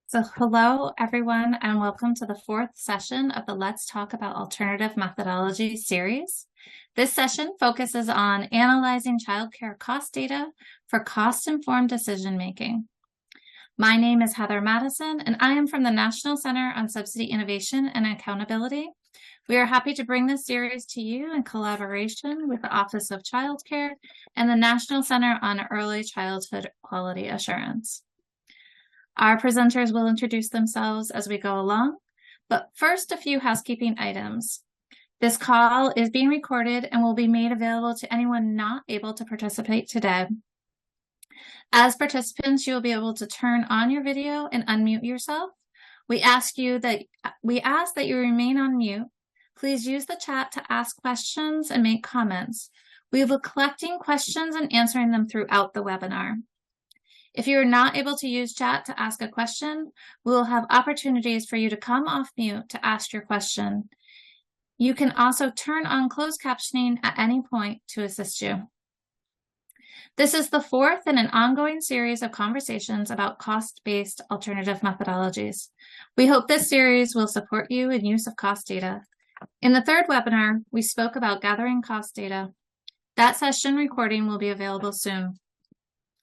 So hello, everyone, and welcome to the fourth session of the Let's Talk About Alternative Methodologies series. This session focuses on analyzing childcare cost data for cost-informed decision-making. My name is Heather Madison, and I am from the National Center on Subsidy Innovation and Accountability. We are happy to bring this series to you in collaboration with the Office of Childcare and the National Center on Early Childhood Quality Assurance. Our presenters will introduce themselves as we go along, but first a few housekeeping items. This call is being recorded and will be made available to anyone not able to participate today. As participants, you'll be able to turn on your video and unmute yourself. We ask that you remain on mute. Please use the chat to ask questions and make comments. We will be collecting questions and answering them throughout the webinar. If you are not able to use chat to ask a question, we will have opportunities for you to come off mute to ask your question. You can also turn on closed captioning at any point to assist you. This is the fourth in an ongoing series of conversations about cost-based alternative methodologies. We hope this series will support you in use of cost data. In the third webinar, we spoke about gathering cost data. That session recording will be available soon.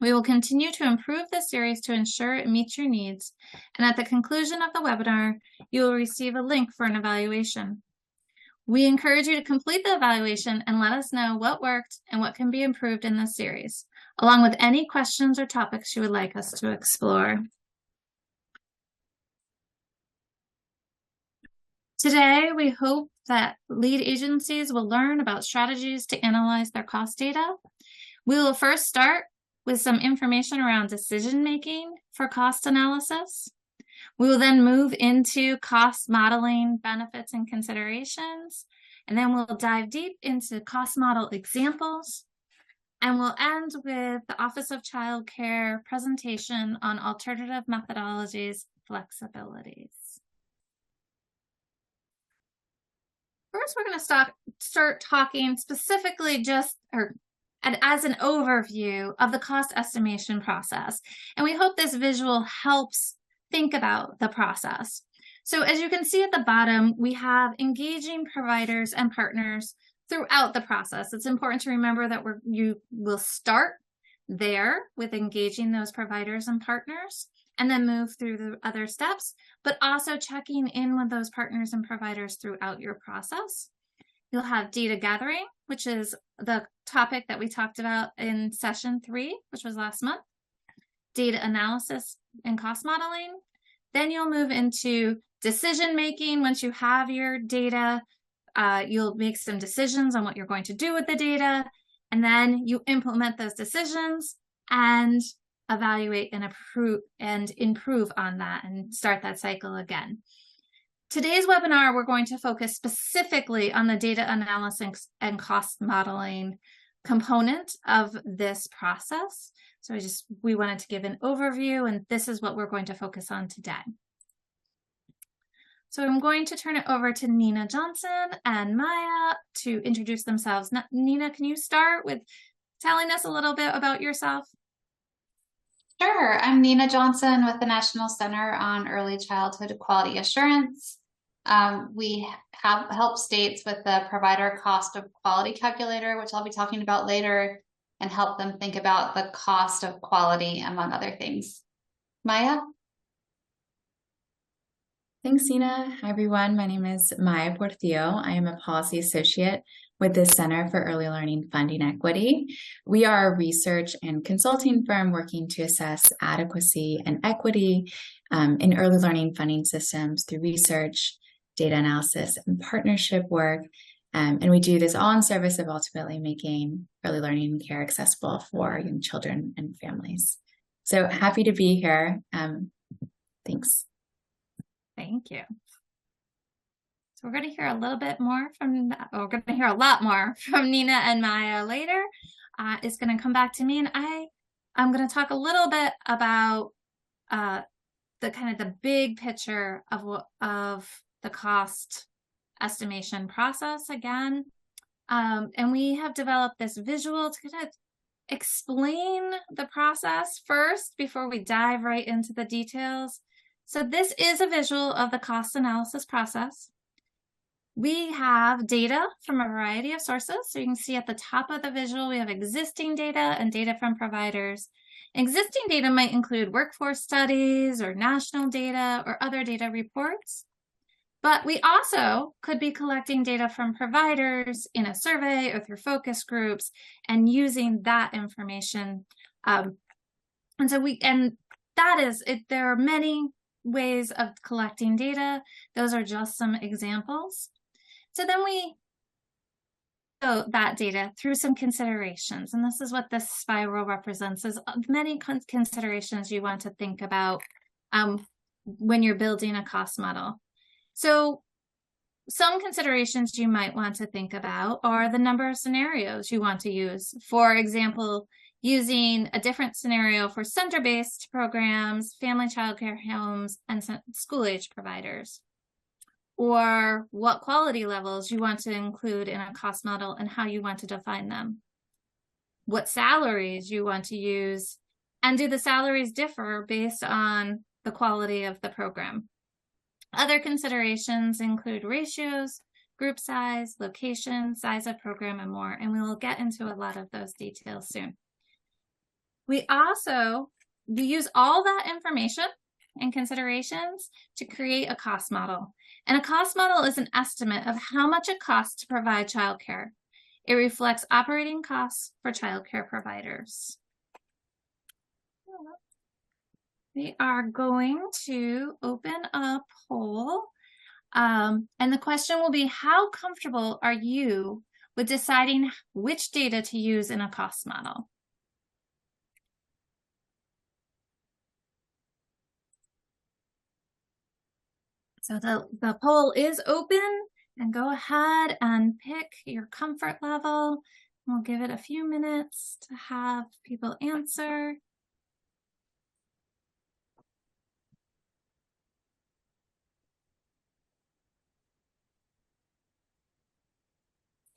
We will continue to improve this series to ensure it meets your needs, and at the conclusion of the webinar, you will receive a link for an evaluation. We encourage you to complete the evaluation and let us know what worked and what can be improved in this series, along with any questions or topics you would like us to explore. Today, we hope that lead agencies will learn about strategies to analyze their cost data. We will first start with some information around decision-making for cost analysis. We will then move into cost modeling, benefits, and considerations, and then we'll dive deep into cost model examples, and we'll end with the Office of Child Care presentation on alternative methodologies flexibilities. First, we're going to start talking specifically and as an overview of the cost estimation process. And we hope this visual helps think about the process. So as you can see at the bottom, we have engaging providers and partners throughout the process. It's important to remember that you will start there with engaging those providers and partners and then move through the other steps, but also checking in with those partners and providers throughout your process. You'll have data gathering, which is the topic that we talked about in session 3, which was last month. Data analysis and cost modeling. Then you'll move into decision making. Once you have your data, you'll make some decisions on what you're going to do with the data. And then you implement those decisions and evaluate and improve on that and start that cycle again. Today's webinar, we're going to focus specifically on the data analysis and cost modeling component of this process. So we wanted to give an overview, and this is what we're going to focus on today. So I'm going to turn it over to Nina Johnson and Maya to introduce themselves. Nina, can you start with telling us a little bit about yourself? Sure. I'm Nina Johnson with the National Center on Early Childhood Quality Assurance. We have helped states with the provider cost of quality calculator, which I'll be talking about later, and help them think about the cost of quality, among other things. Maya? Thanks, Nina. Hi, everyone. My name is Maya Portillo. I am a policy associate with the Center for Early Learning Funding Equity. We are a research and consulting firm working to assess adequacy and equity in early learning funding systems through research, data analysis, and partnership work. And we do this all in service of ultimately making early learning care accessible for young children and families. So happy to be here. Thanks. Thank you. So we're going to hear a lot more from Nina and Maya later. It's going to come back to me, and I'm going to talk a little bit about the big picture of the cost estimation process again. And we have developed this visual to kind of explain the process first before we dive right into the details. So this is a visual of the cost analysis process. We have data from a variety of sources. So you can see at the top of the visual, we have existing data and data from providers. Existing data might include workforce studies or national data or other data reports. But we also could be collecting data from providers in a survey or through focus groups and using that information. And that is it. There are many ways of collecting data. Those are just some examples. So then we go that data through some considerations. And this is what this spiral represents, is many considerations you want to think about when you're building a cost model. So some considerations you might want to think about are the number of scenarios you want to use. For example, using a different scenario for center-based programs, family childcare homes, and school-age providers. Or what quality levels you want to include in a cost model and how you want to define them. What salaries you want to use, and do the salaries differ based on the quality of the program. Other considerations include ratios, group size, location, size of program, and more. And we will get into a lot of those details soon. We use all that information and considerations to create a cost model. And a cost model is an estimate of how much it costs to provide childcare. It reflects operating costs for childcare providers. We are going to open a poll. And the question will be, how comfortable are you with deciding which data to use in a cost model? So the poll is open, and go ahead and pick your comfort level. We'll give it a few minutes to have people answer.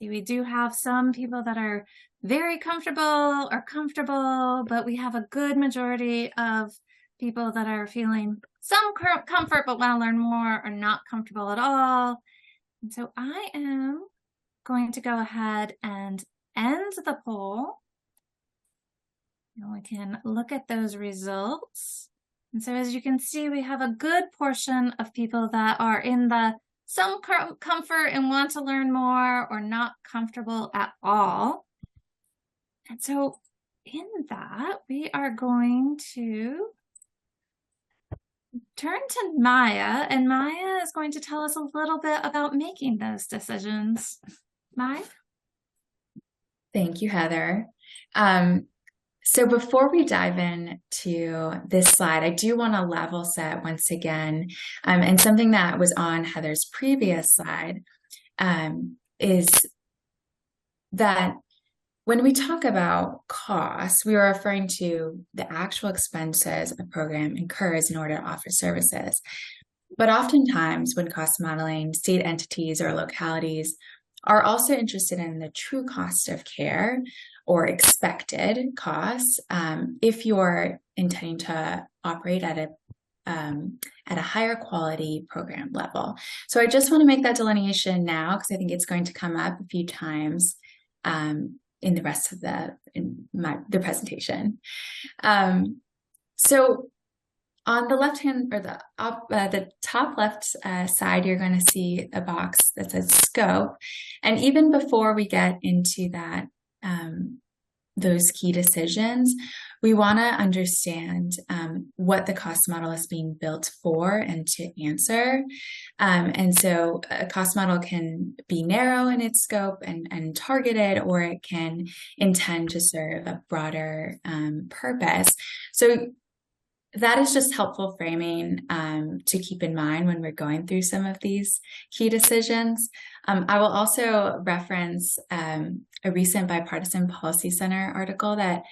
We do have some people that are very comfortable or comfortable, but we have a good majority of people that are feeling some comfort but want to learn more, or not comfortable at all. And so I am going to go ahead and end the poll. And we can look at those results. And so as you can see, we have a good portion of people that are in the some comfort and want to learn more, or not comfortable at all. And so in that, we are going to turn to Maya, and Maya is going to tell us a little bit about making those decisions. Maya? Thank you, Heather. So before we dive into this slide, I do want to level set once again, and something that was on Heather's previous slide is that when we talk about costs, we are referring to the actual expenses a program incurs in order to offer services. But oftentimes when cost modeling, state entities or localities are also interested in the true cost of care or expected costs if you're intending to operate at a higher quality program level. So I just want to make that delineation now, because I think it's going to come up a few times in the rest of the presentation. So on the left hand, or the top left side, you're going to see a box that says scope. And even before we get into that, those key decisions, we want to understand what the cost model is being built for and to answer. And so a cost model can be narrow in its scope and targeted, or it can intend to serve a broader purpose. So that is just helpful framing to keep in mind when we're going through some of these key decisions. I will also reference a recent Bipartisan Policy Center article that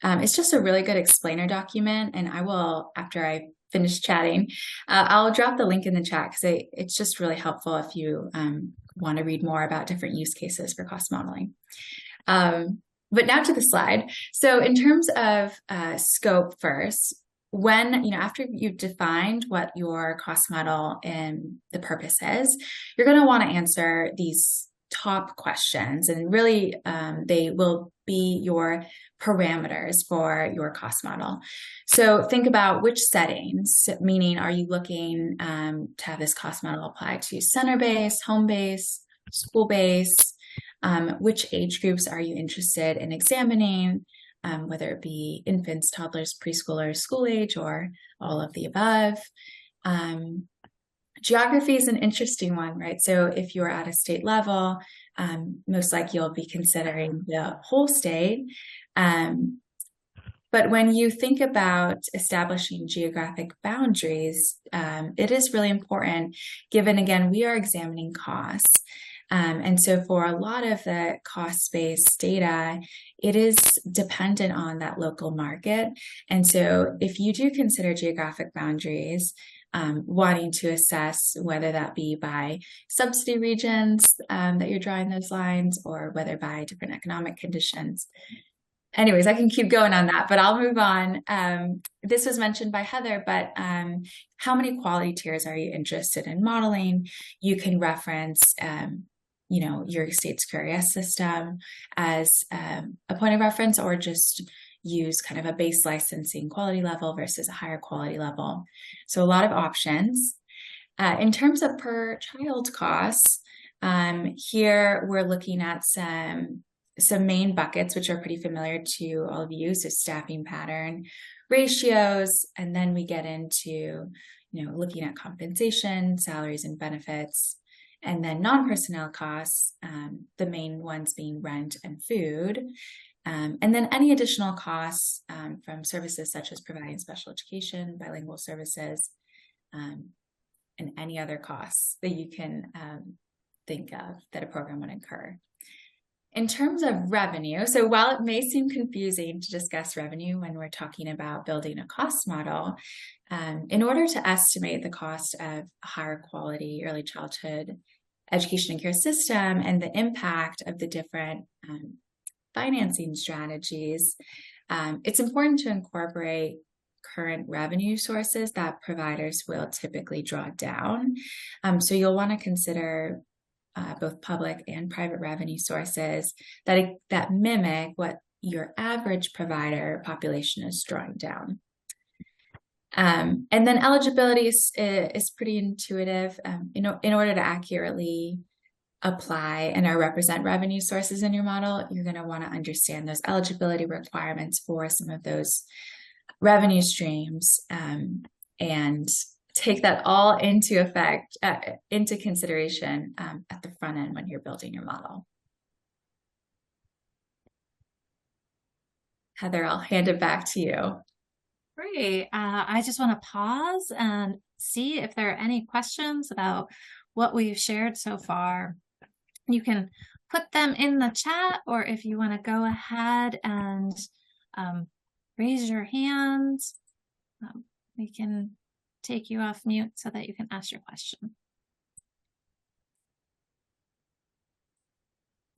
it's just a really good explainer document, and I will, after I finish chatting, I'll drop the link in the chat, because it's just really helpful if you want to read more about different use cases for cost modeling. But now to the slide. So in terms of scope first, when, after you've defined what your cost model and the purpose is, you're going to want to answer these top questions, and really they will be your parameters for your cost model. So think about which settings, meaning are you looking to have this cost model apply to center-based, home-based, school-based? Which age groups are you interested in examining? Whether it be infants, toddlers, preschoolers, school age, or all of the above. Geography is an interesting one, right? So if you're at a state level, most likely you'll be considering the whole state. But when you think about establishing geographic boundaries, it is really important, given, again, we are examining costs. And so for a lot of the cost-based data, it is dependent on that local market. And so if you do consider geographic boundaries, wanting to assess whether that be by subsidy regions that you're drawing those lines, or whether by different economic conditions. Anyways, I can keep going on that, but I'll move on. This was mentioned by Heather, but how many quality tiers are you interested in modeling? You can reference your state's QRS system as a point of reference, or just use kind of a base licensing quality level versus a higher quality level. So a lot of options. In terms of per child costs, here we're looking at some main buckets, which are pretty familiar to all of you. So staffing pattern, ratios, and then we get into, looking at compensation, salaries and benefits, and then non-personnel costs, the main ones being rent and food. And then any additional costs from services such as providing special education, bilingual services, and any other costs that you can think of that a program would incur. In terms of revenue, so while it may seem confusing to discuss revenue when we're talking about building a cost model, in order to estimate the cost of a higher quality early childhood education and care system and the impact of the different financing strategies, it's important to incorporate current revenue sources that providers will typically draw down. So you'll want to consider both public and private revenue sources that mimic what your average provider population is drawing down. And then eligibility is pretty intuitive. In order to accurately apply and or represent revenue sources in your model, you're going to want to understand those eligibility requirements for some of those revenue streams, and take that all into consideration at the front end when you're building your model. Heather, I'll hand it back to you. Great. I just want to pause and see if there are any questions about what we've shared so far. You can put them in the chat, or if you want to go ahead and raise your hand, we can take you off mute so that you can ask your question.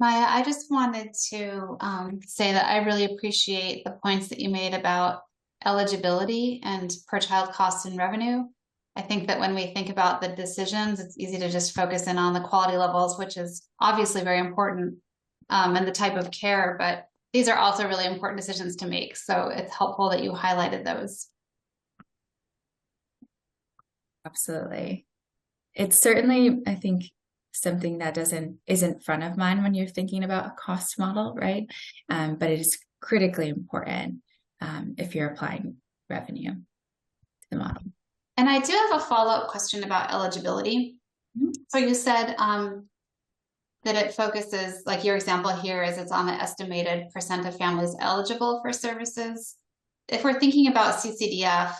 Maya, I just wanted to say that I really appreciate the points that you made about eligibility and per child cost and revenue. I think that when we think about the decisions, it's easy to just focus in on the quality levels, which is obviously very important, and the type of care, but these are also really important decisions to make. So it's helpful that you highlighted those. Absolutely. It's certainly, I think, something that isn't front of mind when you're thinking about a cost model, right? But it is critically important if you're applying revenue to the model. And I do have a follow-up question about eligibility. Mm-hmm. So you said that it focuses, like your example here is it's on the estimated % of families eligible for services. If we're thinking about CCDF,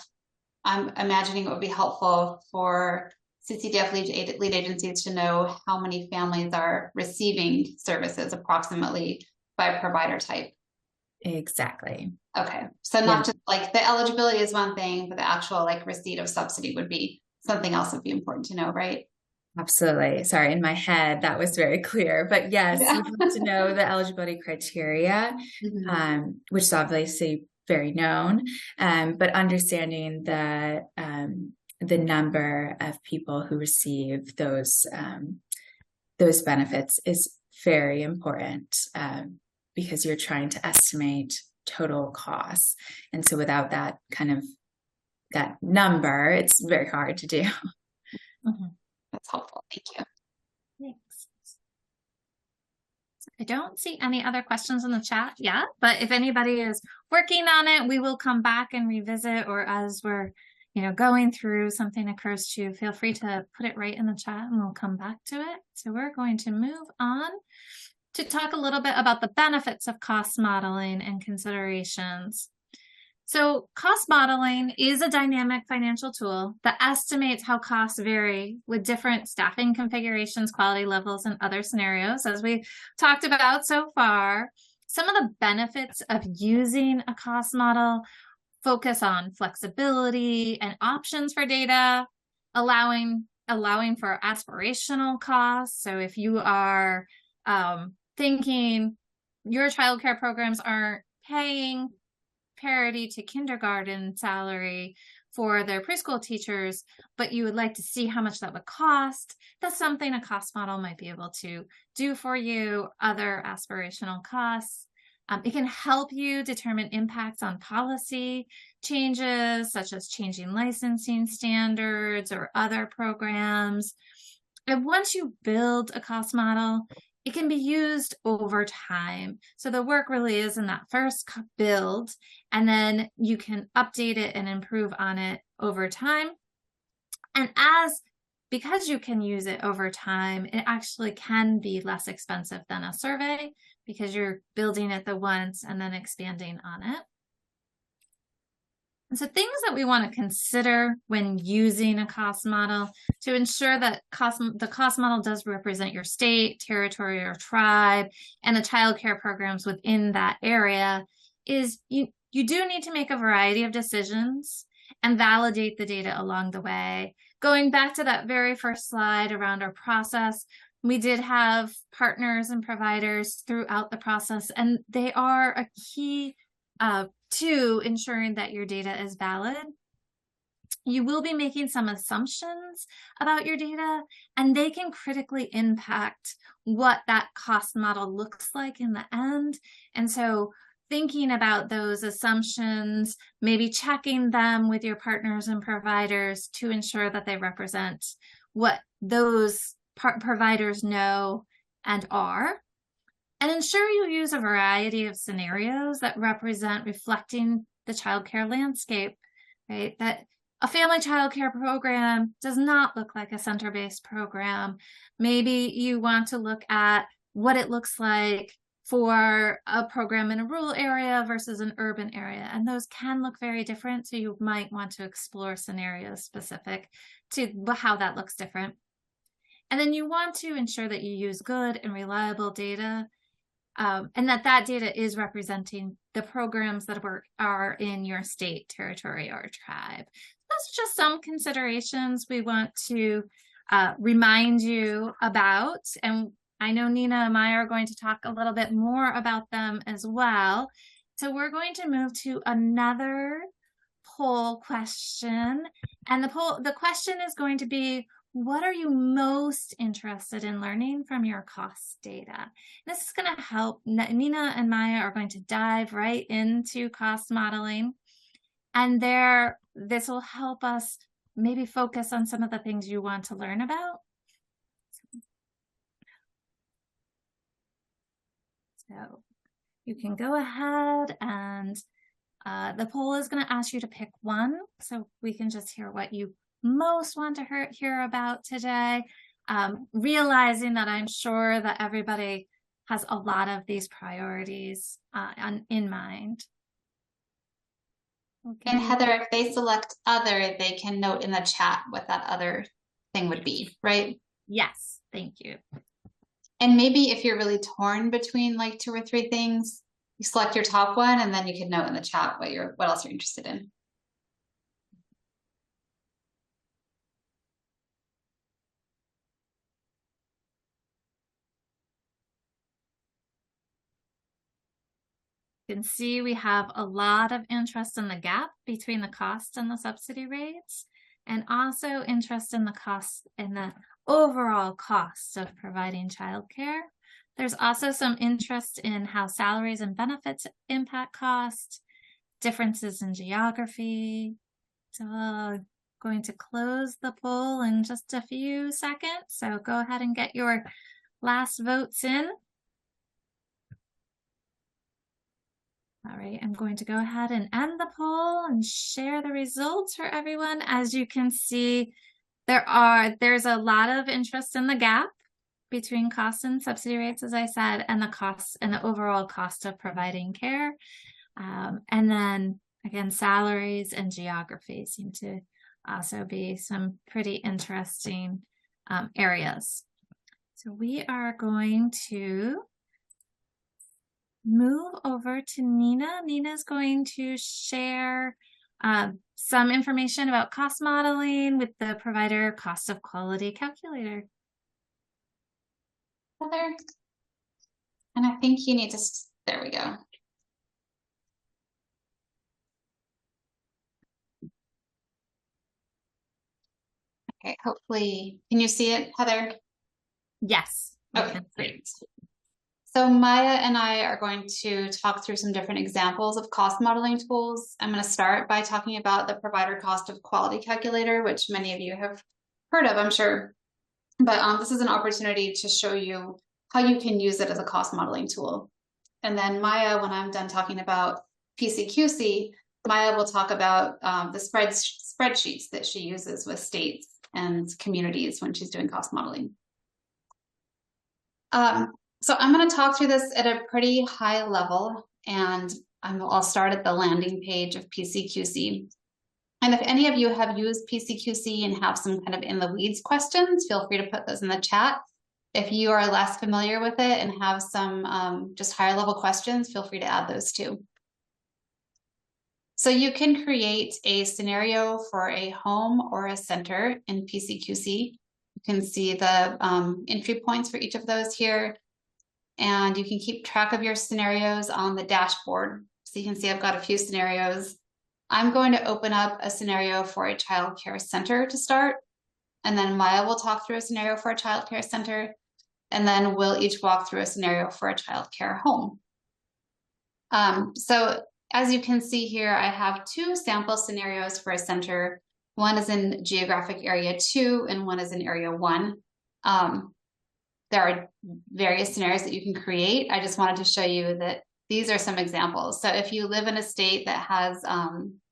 I'm imagining it would be helpful for CCDF lead agencies to know how many families are receiving services approximately by provider type. Exactly. Okay. So not just like the eligibility is one thing, but the actual like receipt of subsidy would be something else would be important to know, right? Absolutely. Sorry, in my head, that was very clear. But yes, you have to know the eligibility criteria, which is obviously very known, but understanding the number of people who receive those benefits is very important, because you're trying to estimate total costs. And so without that that number, it's very hard to do. Mm-hmm. That's helpful. Thank you. Thanks. I don't see any other questions in the chat yet, but if anybody is working on it, we will come back and revisit, or as we're going through, something occurs to you, feel free to put it right in the chat and we'll come back to it. So we're going to move on to talk a little bit about the benefits of cost modeling and considerations. So cost modeling is a dynamic financial tool that estimates how costs vary with different staffing configurations, quality levels, and other scenarios. As we talked about so far, some of the benefits of using a cost model focus on flexibility and options for data, allowing for aspirational costs. So if you are thinking your childcare programs aren't paying parity to kindergarten salary for their preschool teachers, but you would like to see how much that would cost, that's something a cost model might be able to do for you. Other aspirational costs. It can help you determine impacts on policy changes, such as changing licensing standards or other programs. And once you build a cost model, it can be used over time. So the work really is in that first build, and then you can update it and improve on it over time. And because you can use it over time, it actually can be less expensive than a survey because you're building it the once and then expanding on it. And so things that we want to consider when using a cost model to ensure that the cost model does represent your state, territory, or tribe, and the childcare programs within that area is you do need to make a variety of decisions and validate the data along the way. Going back to that very first slide around our process, we did have partners and providers throughout the process, and they are a key to ensuring that your data is valid. You will be making some assumptions about your data, and they can critically impact what that cost model looks like in the end. And so thinking about those assumptions, maybe checking them with your partners and providers to ensure that they represent what those providers know and are. And ensure you use a variety of scenarios that reflecting the childcare landscape, right? That a family childcare program does not look like a center-based program. Maybe you want to look at what it looks like for a program in a rural area versus an urban area. And those can look very different. So you might want to explore scenarios specific to how that looks different. And then you want to ensure that you use good and reliable data, and that data is representing the programs that are in your state, territory, or tribe. Those are just some considerations we want to remind you about. And I know Nina and Maya are going to talk a little bit more about them as well. So we're going to move to another poll question. And the question is going to be, what are you most interested in learning from your cost data? This is going to help. Nina and Maya are going to dive right into cost modeling. And this will help us maybe focus on some of the things you want to learn about. So you can go ahead, and the poll is going to ask you to pick one. So we can just hear what you most want to hear about today, realizing that I'm sure that everybody has a lot of these priorities in mind. Okay. And Heather, if they select other, they can note in the chat what that other thing would be, right? Yes, thank you. And maybe if you're really torn between like 2 or 3 things, you select your top one, and then you can note in the chat what else you're interested in. You can see we have a lot of interest in the gap between the cost and the subsidy rates, and also interest in the cost in the overall cost of providing childcare. There's also some interest in how salaries and benefits impact cost, differences in geography. So going to close the poll in just a few seconds. So go ahead and get your last votes in. All right, I'm going to go ahead and end the poll and share the results for everyone. As you can see, there's a lot of interest in the gap between costs and subsidy rates, as I said, and the costs and the overall cost of providing care. And then again, salaries and geography seem to also be some pretty interesting areas. So we are going to move over to Nina. Nina's going to share some information about cost modeling with the provider cost of quality calculator. Heather, and I think you need to, there we go. Okay, hopefully, can you see it, Heather? Yes. Okay, great. So Maya and I are going to talk through some different examples of cost modeling tools. I'm going to start by talking about the provider cost of quality calculator, which many of you have heard of, I'm sure. But this is an opportunity to show you how you can use it as a cost modeling tool. And then Maya, when I'm done talking about PCQC, Maya will talk about the spreadsheets that she uses with states and communities when she's doing cost modeling. So I'm going to talk through this at a pretty high level, and I'll start at the landing page of PCQC. And if any of you have used PCQC and have some kind of in the weeds questions, feel free to put those in the chat. If you are less familiar with it and have some just higher level questions, feel free to add those too. So you can create a scenario for a home or a center in PCQC. You can see the entry points for each of those here. And you can keep track of your scenarios on the dashboard. So you can see I've got a few scenarios. I'm going to open up a scenario for a child care center to start. And then Maya will talk through a scenario for a child care center. And then we'll each walk through a scenario for a child care home. So as you can see here, I have two sample scenarios for a center. One is in geographic area 2 and one is in area 1. There are various scenarios that you can create. I just wanted to show you that these are some examples. So if you live in a state that has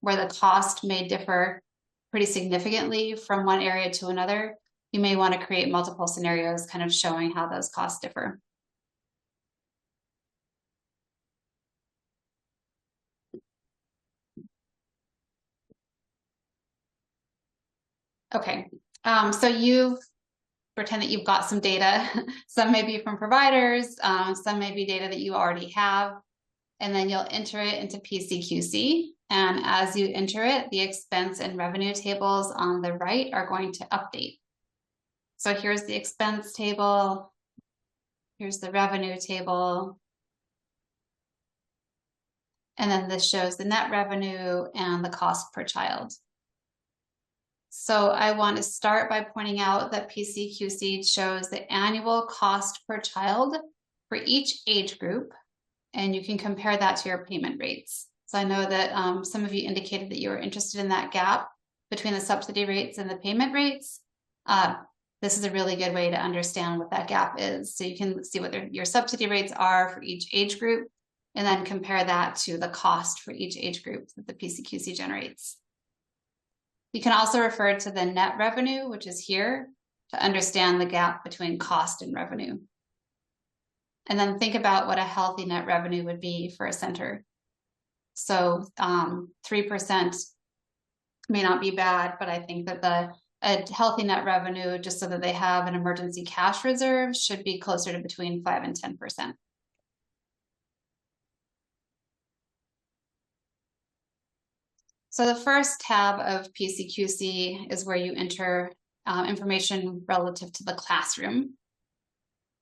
where the cost may differ pretty significantly from one area to another, you may want to create multiple scenarios kind of showing how those costs differ. Okay, so you've pretend that you've got some data. Some may be from providers, some may be data that you already have, and then you'll enter it into PCQC. And as you enter it, the expense and revenue tables on the right are going to update. So here's the expense table. Here's the revenue table. And then this shows the net revenue and the cost per child. So I want to start by pointing out that PCQC shows the annual cost per child for each age group, and you can compare that to your payment rates. So I know that some of you indicated that you were interested in that gap between the subsidy rates and the payment rates. This is a really good way to understand what that gap is. So you can see what your subsidy rates are for each age group, and then compare that to the cost for each age group that the PCQC generates. You can also refer to the net revenue, which is here, to understand the gap between cost and revenue. And then think about what a healthy net revenue would be for a center. So 3% may not be bad, but I think that a healthy net revenue, just so that they have an emergency cash reserve, should be closer to between 5 and 10%. So the first tab of PCQC is where you enter information relative to the classroom.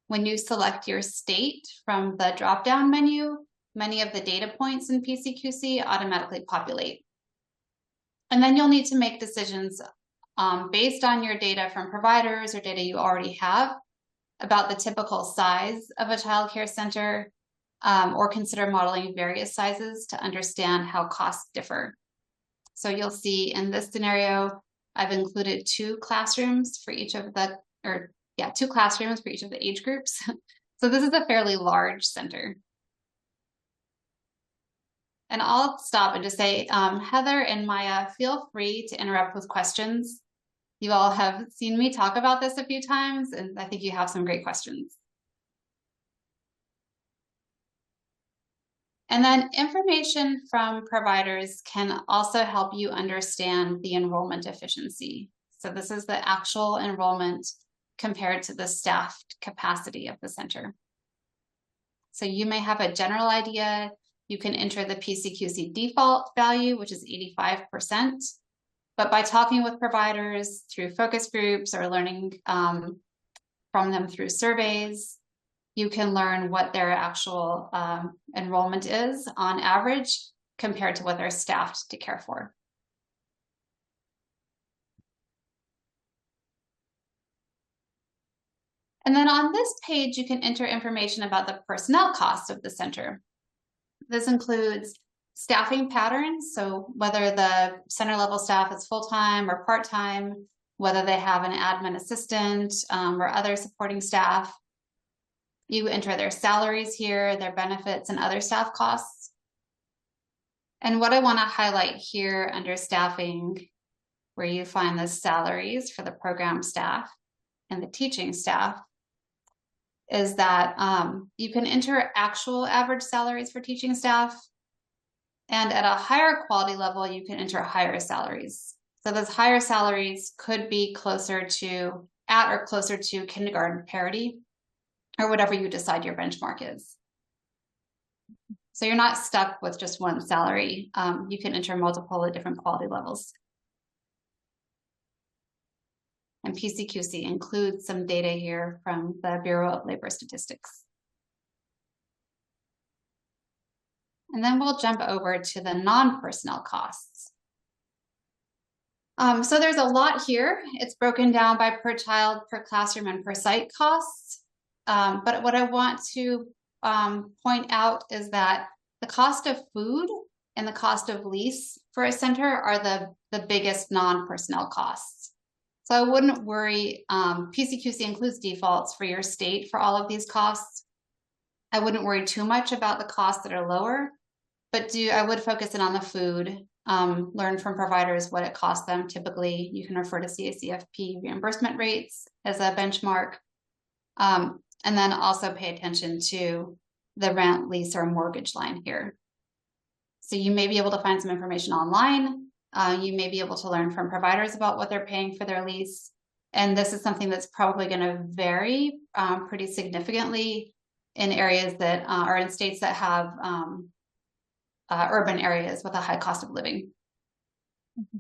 When you select your state from the drop-down menu, many of the data points in PCQC automatically populate. And then you'll need to make decisions based on your data from providers or data you already have about the typical size of a childcare center, or consider modeling various sizes to understand how costs differ. So you'll see in this scenario, I've included two classrooms for each of the age groups. So this is a fairly large center. And I'll stop and just say, Heather and Maya, feel free to interrupt with questions. You all have seen me talk about this a few times, and I think you have some great questions. And then information from providers can also help you understand the enrollment efficiency. So this is the actual enrollment compared to the staffed capacity of the center. So you may have a general idea. You can enter the PCQC default value, which is 85%. But by talking with providers through focus groups or learning from them through surveys, you can learn what their actual enrollment is on average compared to what they're staffed to care for. And then on this page, you can enter information about the personnel costs of the center. This includes staffing patterns, so whether the center level staff is full-time or part-time, whether they have an admin assistant or other supporting staff. You enter their salaries here, their benefits, and other staff costs. And what I want to highlight here under staffing, where you find the salaries for the program staff and the teaching staff, is that you can enter actual average salaries for teaching staff. And at a higher quality level, you can enter higher salaries. So those higher salaries could be closer to kindergarten parity, or whatever you decide your benchmark is. So you're not stuck with just one salary. You can enter multiple at different quality levels. And PCQC includes some data here from the Bureau of Labor Statistics. And then we'll jump over to the non-personnel costs. So there's a lot here. It's broken down by per child, per classroom, and per site costs. But what I want to point out is that the cost of food and the cost of lease for a center are the biggest non-personnel costs. So I wouldn't worry. PCQC includes defaults for your state for all of these costs. I wouldn't worry too much about the costs that are lower, but I would focus in on the food, learn from providers what it costs them. Typically, you can refer to CACFP reimbursement rates as a benchmark. And then also pay attention to the rent, lease, or mortgage line here. So you may be able to find some information online. You may be able to learn from providers about what they're paying for their lease. And this is something that's probably going to vary pretty significantly in areas that are in states that have urban areas with a high cost of living. Mm-hmm.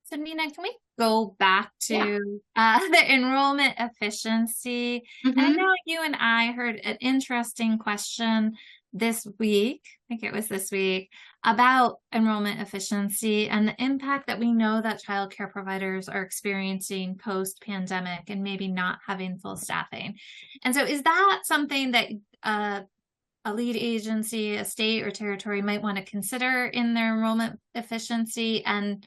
So Nina, can we go back to the enrollment efficiency? Mm-hmm. And I know you and I heard an interesting question this week, I think it was this week, about enrollment efficiency and the impact that we know that childcare providers are experiencing post-pandemic and maybe not having full staffing. And so is that something that a lead agency, a state or territory might want to consider in their enrollment efficiency? And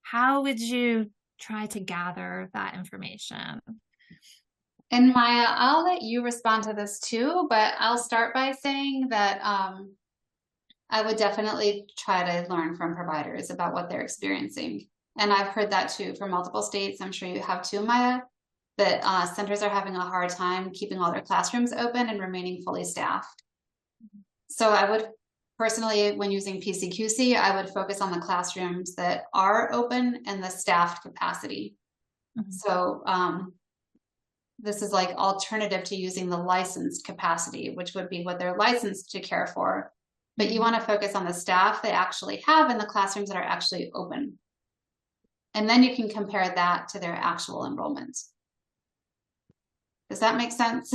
how would you try to gather that information? And Maya, I'll let you respond to this too, but I'll start by saying that I would definitely try to learn from providers about what they're experiencing. And I've heard that too from multiple states. I'm sure you have too, Maya, that centers are having a hard time keeping all their classrooms open and remaining fully staffed. So I would personally, when using PCQC, I would focus on the classrooms that are open and the staffed capacity. Mm-hmm. So this is like alternative to using the licensed capacity, which would be what they're licensed to care for. But you want to focus on the staff they actually have in the classrooms that are actually open. And then you can compare that to their actual enrollment. Does that make sense?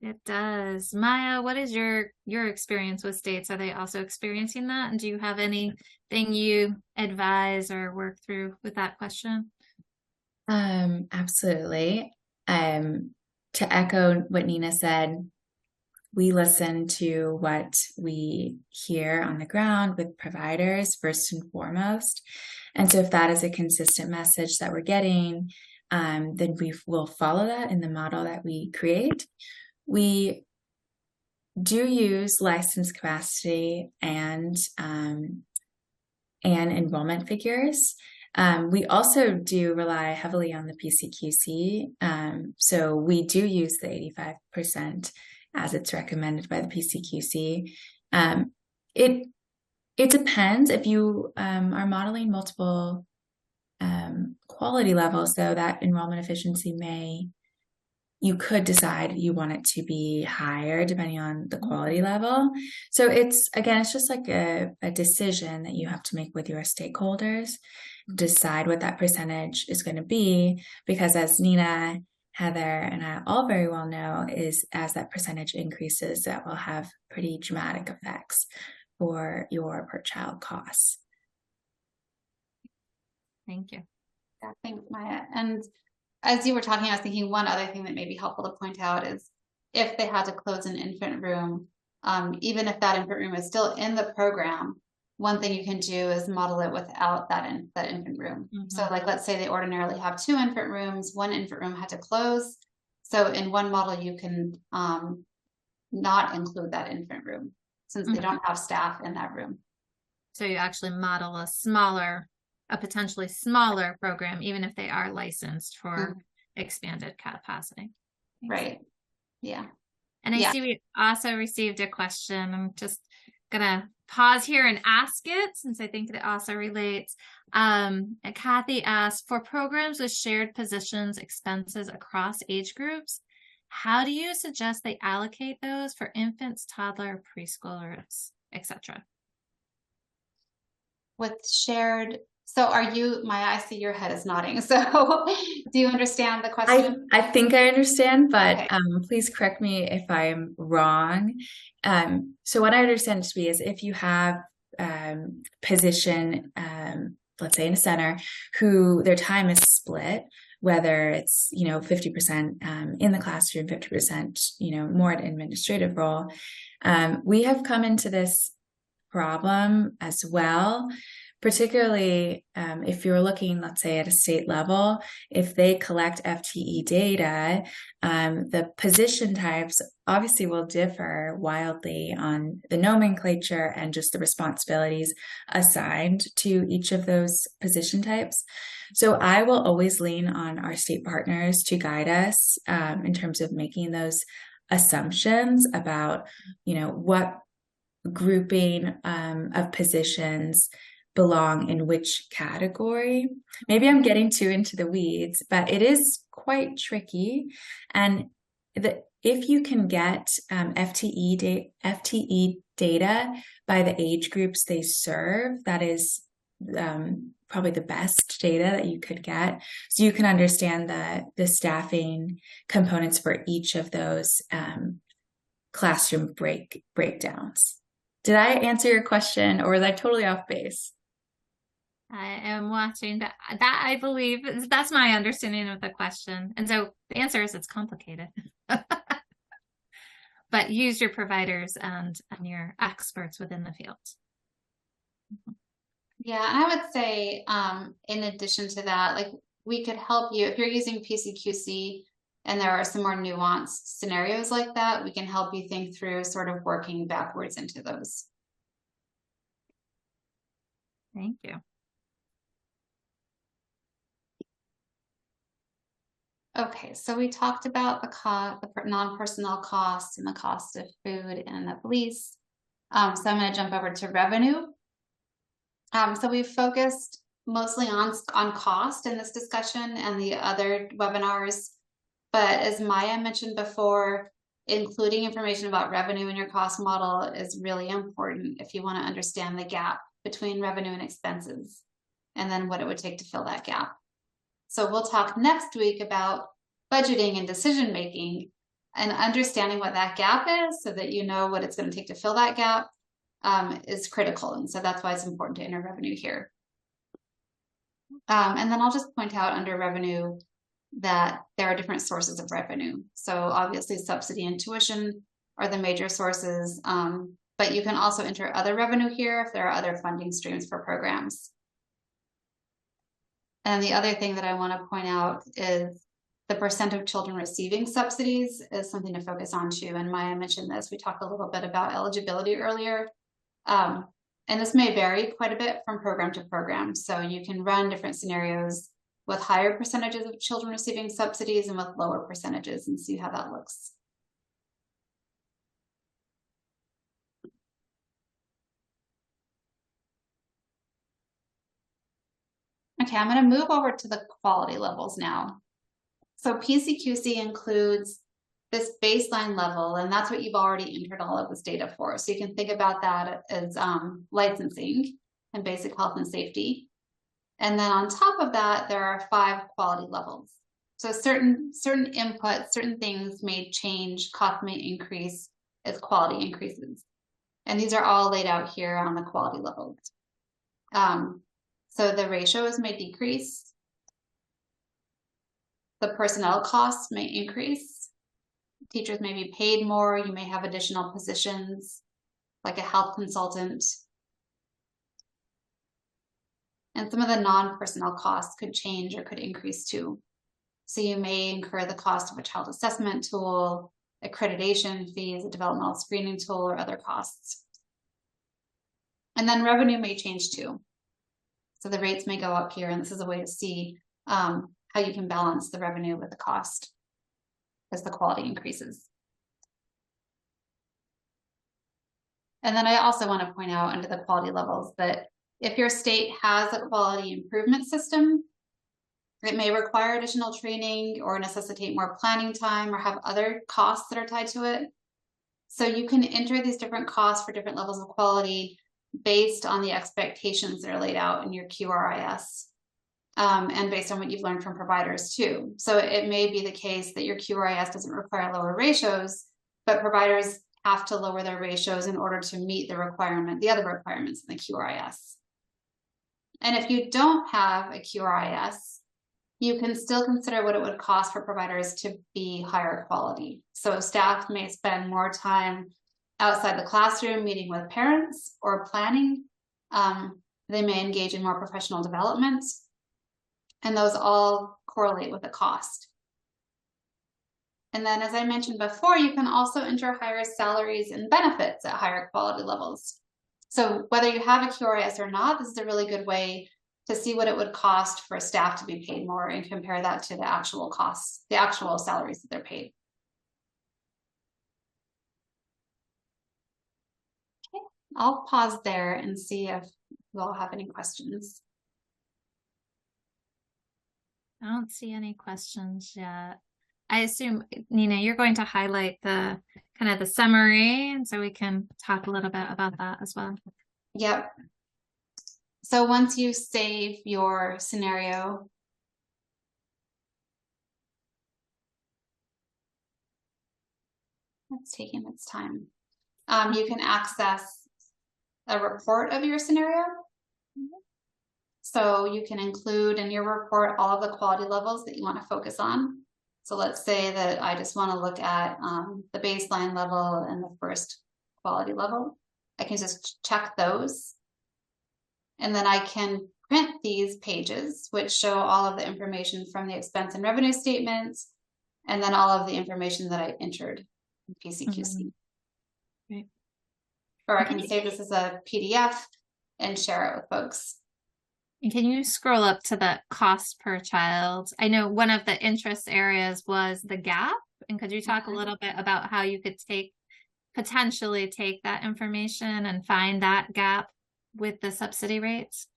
It does. Maya, what is your experience with states? Are they also experiencing that? And do you have anything you advise or work through with that question? Absolutely. To echo what Nina said, we listen to what we hear on the ground with providers first and foremost. And so if that is a consistent message that we're getting, then we will follow that in the model that we create. We do use license capacity and enrollment figures. We also do rely heavily on the PCQC. So we do use the 85% as it's recommended by the PCQC. It depends if you are modeling multiple quality levels, though, that enrollment efficiency you could decide you want it to be higher depending on the quality level. So it's just like a decision that you have to make with your stakeholders, decide what that percentage is going to be, because as Nina, Heather, and I all very well know, is as that percentage increases, that will have pretty dramatic effects for your per child costs. Thank you. Yeah, thanks, Maya. And as you were talking, I was thinking one other thing that may be helpful to point out is if they had to close an infant room, even if that infant room is still in the program, one thing you can do is model it without that infant room. Mm-hmm. So like, let's say they ordinarily have 2 infant rooms, 1 infant room had to close. So in one model, you can not include that infant room since they don't have staff in that room. So you actually model a potentially smaller program, even if they are licensed for expanded capacity. Right. Yeah. And I see we also received a question. I'm just gonna pause here and ask it since I think it also relates. Kathy asked, for programs with shared positions expenses across age groups, how do you suggest they allocate those for infants, toddler, preschoolers, etc.? With shared, so are you, Maya, I see your head is nodding. So do you understand the question? I think I understand, but okay. Please correct me if I'm wrong. So what I understand it to be is if you have position, let's say in a center, who their time is split, whether it's, 50% in the classroom, 50%, more at administrative role. We have come into this problem as well, particularly if you're looking, let's say, at a state level. If they collect FTE data, the position types obviously will differ wildly on the nomenclature and just the responsibilities assigned to each of those position types. So I will always lean on our state partners to guide us in terms of making those assumptions about, what grouping of positions belong in which category. Maybe I'm getting too into the weeds, but it is quite tricky. And if you can get FTE data by the age groups they serve, that is probably the best data that you could get. So you can understand the staffing components for each of those classroom breakdowns. Did I answer your question, or was I totally off base? I am watching that. I believe that's my understanding of the question. And so the answer is it's complicated. But use your providers and your experts within the field. Yeah, and I would say in addition to that, like we could help you if you're using PCQC and there are some more nuanced scenarios like that, we can help you think through sort of working backwards into those. Thank you. Okay, so we talked about the non-personnel costs and the cost of food and the police. So I'm going to jump over to revenue. So we've focused mostly on cost in this discussion and the other webinars. But as Maya mentioned before, including information about revenue in your cost model is really important if you want to understand the gap between revenue and expenses, and then what it would take to fill that gap. So we'll talk next week about budgeting and decision making, and understanding what that gap is so that you know what it's going to take to fill that gap is critical. And so that's why it's important to enter revenue here. And then I'll just point out under revenue that there are different sources of revenue. So obviously subsidy and tuition are the major sources, but you can also enter other revenue here if there are other funding streams for programs. And the other thing that I want to point out is the percent of children receiving subsidies is something to focus on too. And Maya mentioned this. We talked a little bit about eligibility earlier. And this may vary quite a bit from program to program. So you can run different scenarios with higher percentages of children receiving subsidies and with lower percentages and see how that looks. Okay, I'm going to move over to the quality levels now. So PCQC includes this baseline level, and that's what you've already entered all of this data for. So you can think about that as licensing and basic health and safety. And then on top of that, there are 5 quality levels. So certain inputs, certain things may change, cost may increase as quality increases. And these are all laid out here on the quality levels. So the ratios may decrease. The personnel costs may increase. Teachers may be paid more. You may have additional positions like a health consultant. And some of the non-personnel costs could change or could increase too. So you may incur the cost of a child assessment tool, accreditation fees, a developmental screening tool, or other costs. And then revenue may change too. So the rates may go up here, and this is a way to see how you can balance the revenue with the cost as the quality increases. And then I also want to point out under the quality levels that if your state has a quality improvement system, it may require additional training or necessitate more planning time or have other costs that are tied to it. So you can enter these different costs for different levels of quality based on the expectations that are laid out in your QRIS, and based on what you've learned from providers too. So it may be the case that your QRIS doesn't require lower ratios, but providers have to lower their ratios in order to meet the other requirements in the QRIS. And if you don't have a QRIS, you can still consider what it would cost for providers to be higher quality. So staff may spend more time outside the classroom meeting with parents or planning. They may engage in more professional development, and those all correlate with the cost. And then, as I mentioned before, you can also enter higher salaries and benefits at higher quality levels. So whether you have a QRIS or not, this is a really good way to see what it would cost for staff to be paid more and compare that to the actual costs, the actual salaries that they're paid. Okay, I'll pause there and see if you all have any questions. I don't see any questions yet. I assume, Nina, you're going to highlight the kind of the summary, and so we can talk a little bit about that as well. Yep. So once you save your scenario, it's taking its time. You can access a report of your scenario. So you can include in your report all of the quality levels that you want to focus on. So let's say that I just want to look at the baseline level and the first quality level. I can just check those. And then I can print these pages, which show all of the information from the expense and revenue statements, and then all of the information that I entered in PCQC. Right. Or I can save this as a PDF and share it with folks. And can you scroll up to the cost per child? I know one of the interest areas was the gap. And could you talk a little bit about how you could potentially take that information and find that gap with the subsidy rates?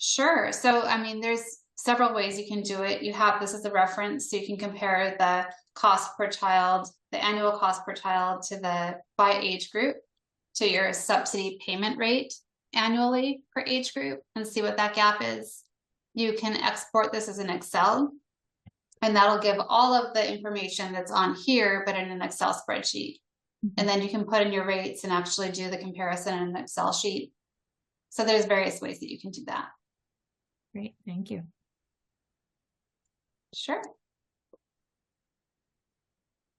Sure. So, I mean, there's several ways you can do it. You have this as a reference, so you can compare the cost per child, the annual cost per child by age group to your subsidy payment rate annually per age group and see what that gap is. You can export this as an Excel And that'll give all of the information that's on here, but in an Excel spreadsheet. And then you can put in your rates and actually do the comparison in an Excel sheet. So there's various ways that you can do that. Great, thank you. Sure.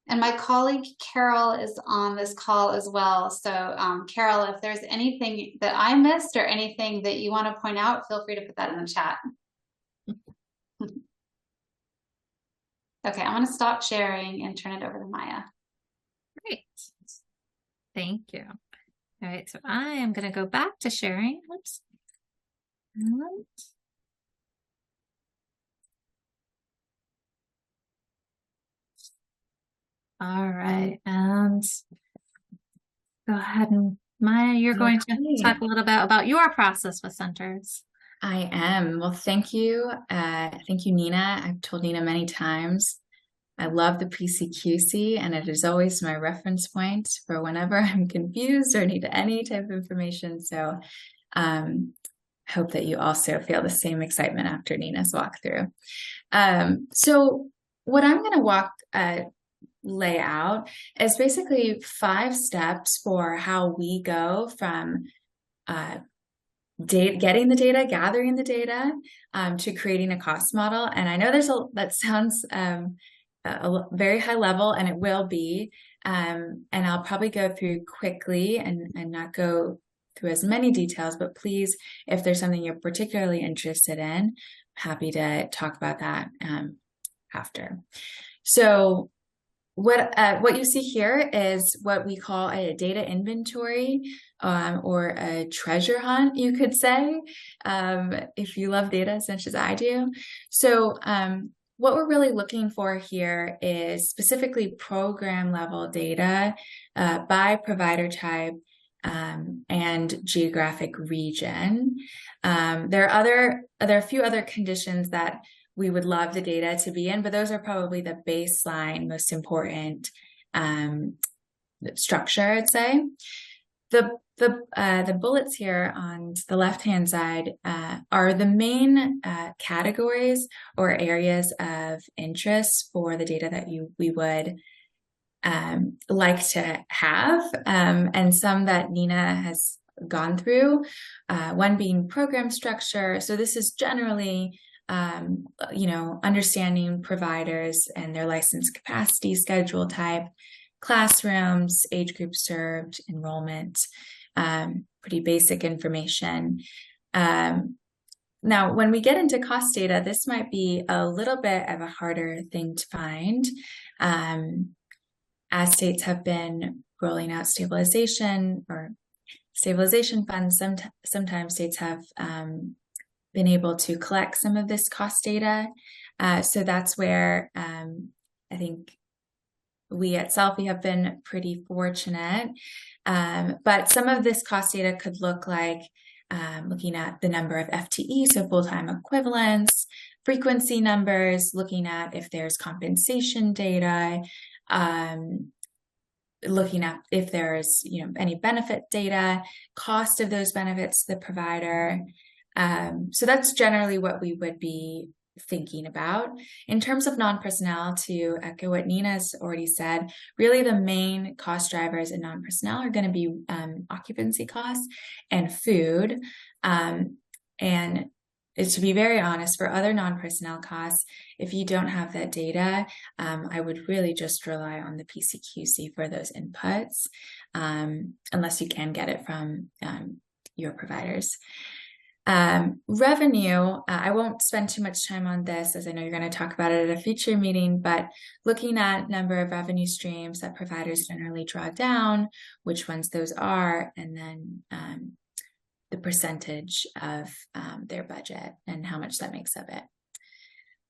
And my colleague Carol is on this call as well. So Carol, if there's anything that I missed or anything that you want to point out, feel free to put that in the chat. Okay, I'm going to stop sharing and turn it over to Maya. Great. Thank you. All right, so I am going to go back to sharing. Oops. All right, and go ahead and Maya, you're going to talk a little bit about your process with centers. I am. Well, thank you. Thank you, Nina. I've told Nina many times, I love the PCQC, and it is always my reference point for whenever I'm confused or need any type of information. So hope that you also feel the same excitement after Nina's walkthrough. So what I'm going to lay out is basically 5 steps for how we go from getting the data, gathering the data, to creating a cost model. And I know that sounds a very high level, and it will be, and I'll probably go through quickly and not go through as many details, but please, if there's something you're particularly interested in, happy to talk about that after. So what you see here is what we call a data inventory, or a treasure hunt, you could say, if you love data as much as I do. So what we're really looking for here is specifically program level data by provider type and geographic region. There are a few other conditions that we would love the data to be in, but those are probably the baseline, most important structure, I'd say. The bullets here on the left-hand side are the main categories or areas of interest for the data that we would like to have, and some that Nina has gone through, one being program structure. So this is generally understanding providers and their license capacity, schedule type, classrooms, age group served, enrollment, pretty basic information. Now, when we get into cost data, this might be a little bit of a harder thing to find. As states have been rolling out stabilization funds, sometimes states have been able to collect some of this cost data. So that's where I think we at Selfie have been pretty fortunate. But some of this cost data could look like looking at the number of FTE, so full-time equivalents, frequency numbers, looking at if there's compensation data, looking at if there's any benefit data, cost of those benefits to the provider. So that's generally what we would be thinking about. In terms of non-personnel, to echo what Nina's already said, really the main cost drivers in non-personnel are going to be occupancy costs and food. And to be very honest, for other non-personnel costs, if you don't have that data, I would really just rely on the PCQC for those inputs, unless you can get it from your providers. Revenue, I won't spend too much time on this, as I know you're going to talk about it at a future meeting, but looking at number of revenue streams that providers generally draw down, which ones those are, and then the percentage of their budget and how much that makes of it.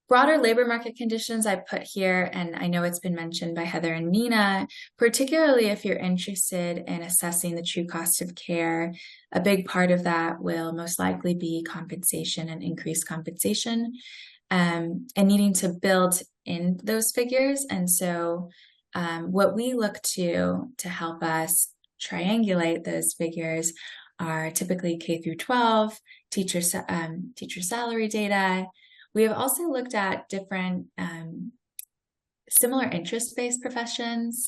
Broader labor market conditions I put here, and I know it's been mentioned by Heather and Nina, particularly if you're interested in assessing the true cost of care. A big part of that will most likely be compensation and increased compensation, and needing to build in those figures. And so what we look to help us triangulate those figures are typically K through 12, teacher salary data. We have also looked at different similar interest-based professions.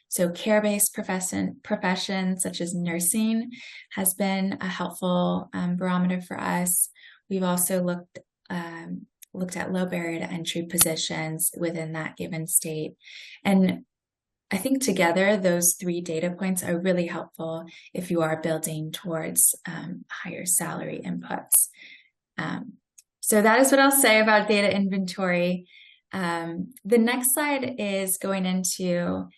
So care-based professions such as nursing has been a helpful barometer for us. We've also looked at low barrier to entry positions within that given state. And I think together those 3 data points are really helpful if you are building towards higher salary inputs. So that is what I'll say about data inventory. The next slide is going into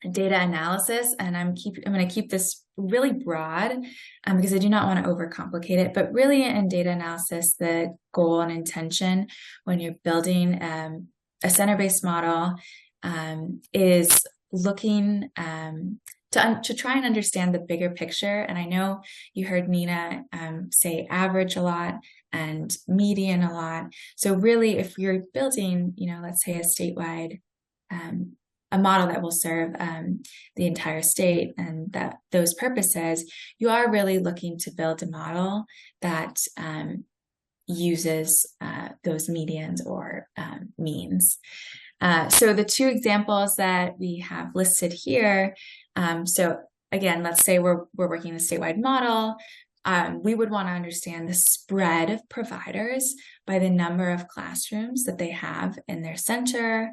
data analysis, and I'm going to keep this really broad because I do not want to overcomplicate it. But really, in data analysis, the goal and intention when you're building a center-based model is looking to try and understand the bigger picture. And I know you heard Nina say average a lot and median a lot. So really, if you're building, let's say a statewide a model that will serve the entire state and those purposes, you are really looking to build a model that uses those medians or means. So the 2 examples that we have listed here, so again, let's say we're working a statewide model. We would want to understand the spread of providers by the number of classrooms that they have in their center,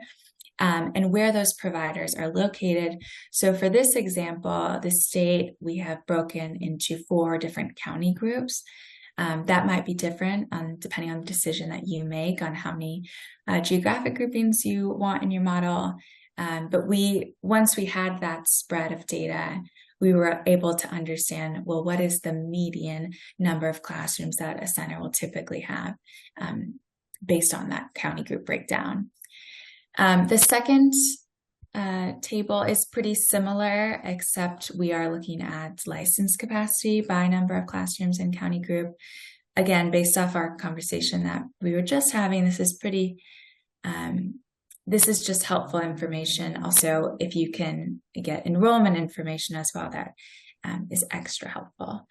and where those providers are located. So for this example, the state, we have broken into 4 different county groups. That might be different depending on the decision that you make on how many geographic groupings you want in your model. But once we had that spread of data, we were able to understand, well, what is the median number of classrooms that a center will typically have based on that county group breakdown. The second table is pretty similar, except we are looking at license capacity by number of classrooms in county group. Again, based off our conversation that we were just having, this is just helpful information. Also, if you can get enrollment information as well, that is extra helpful.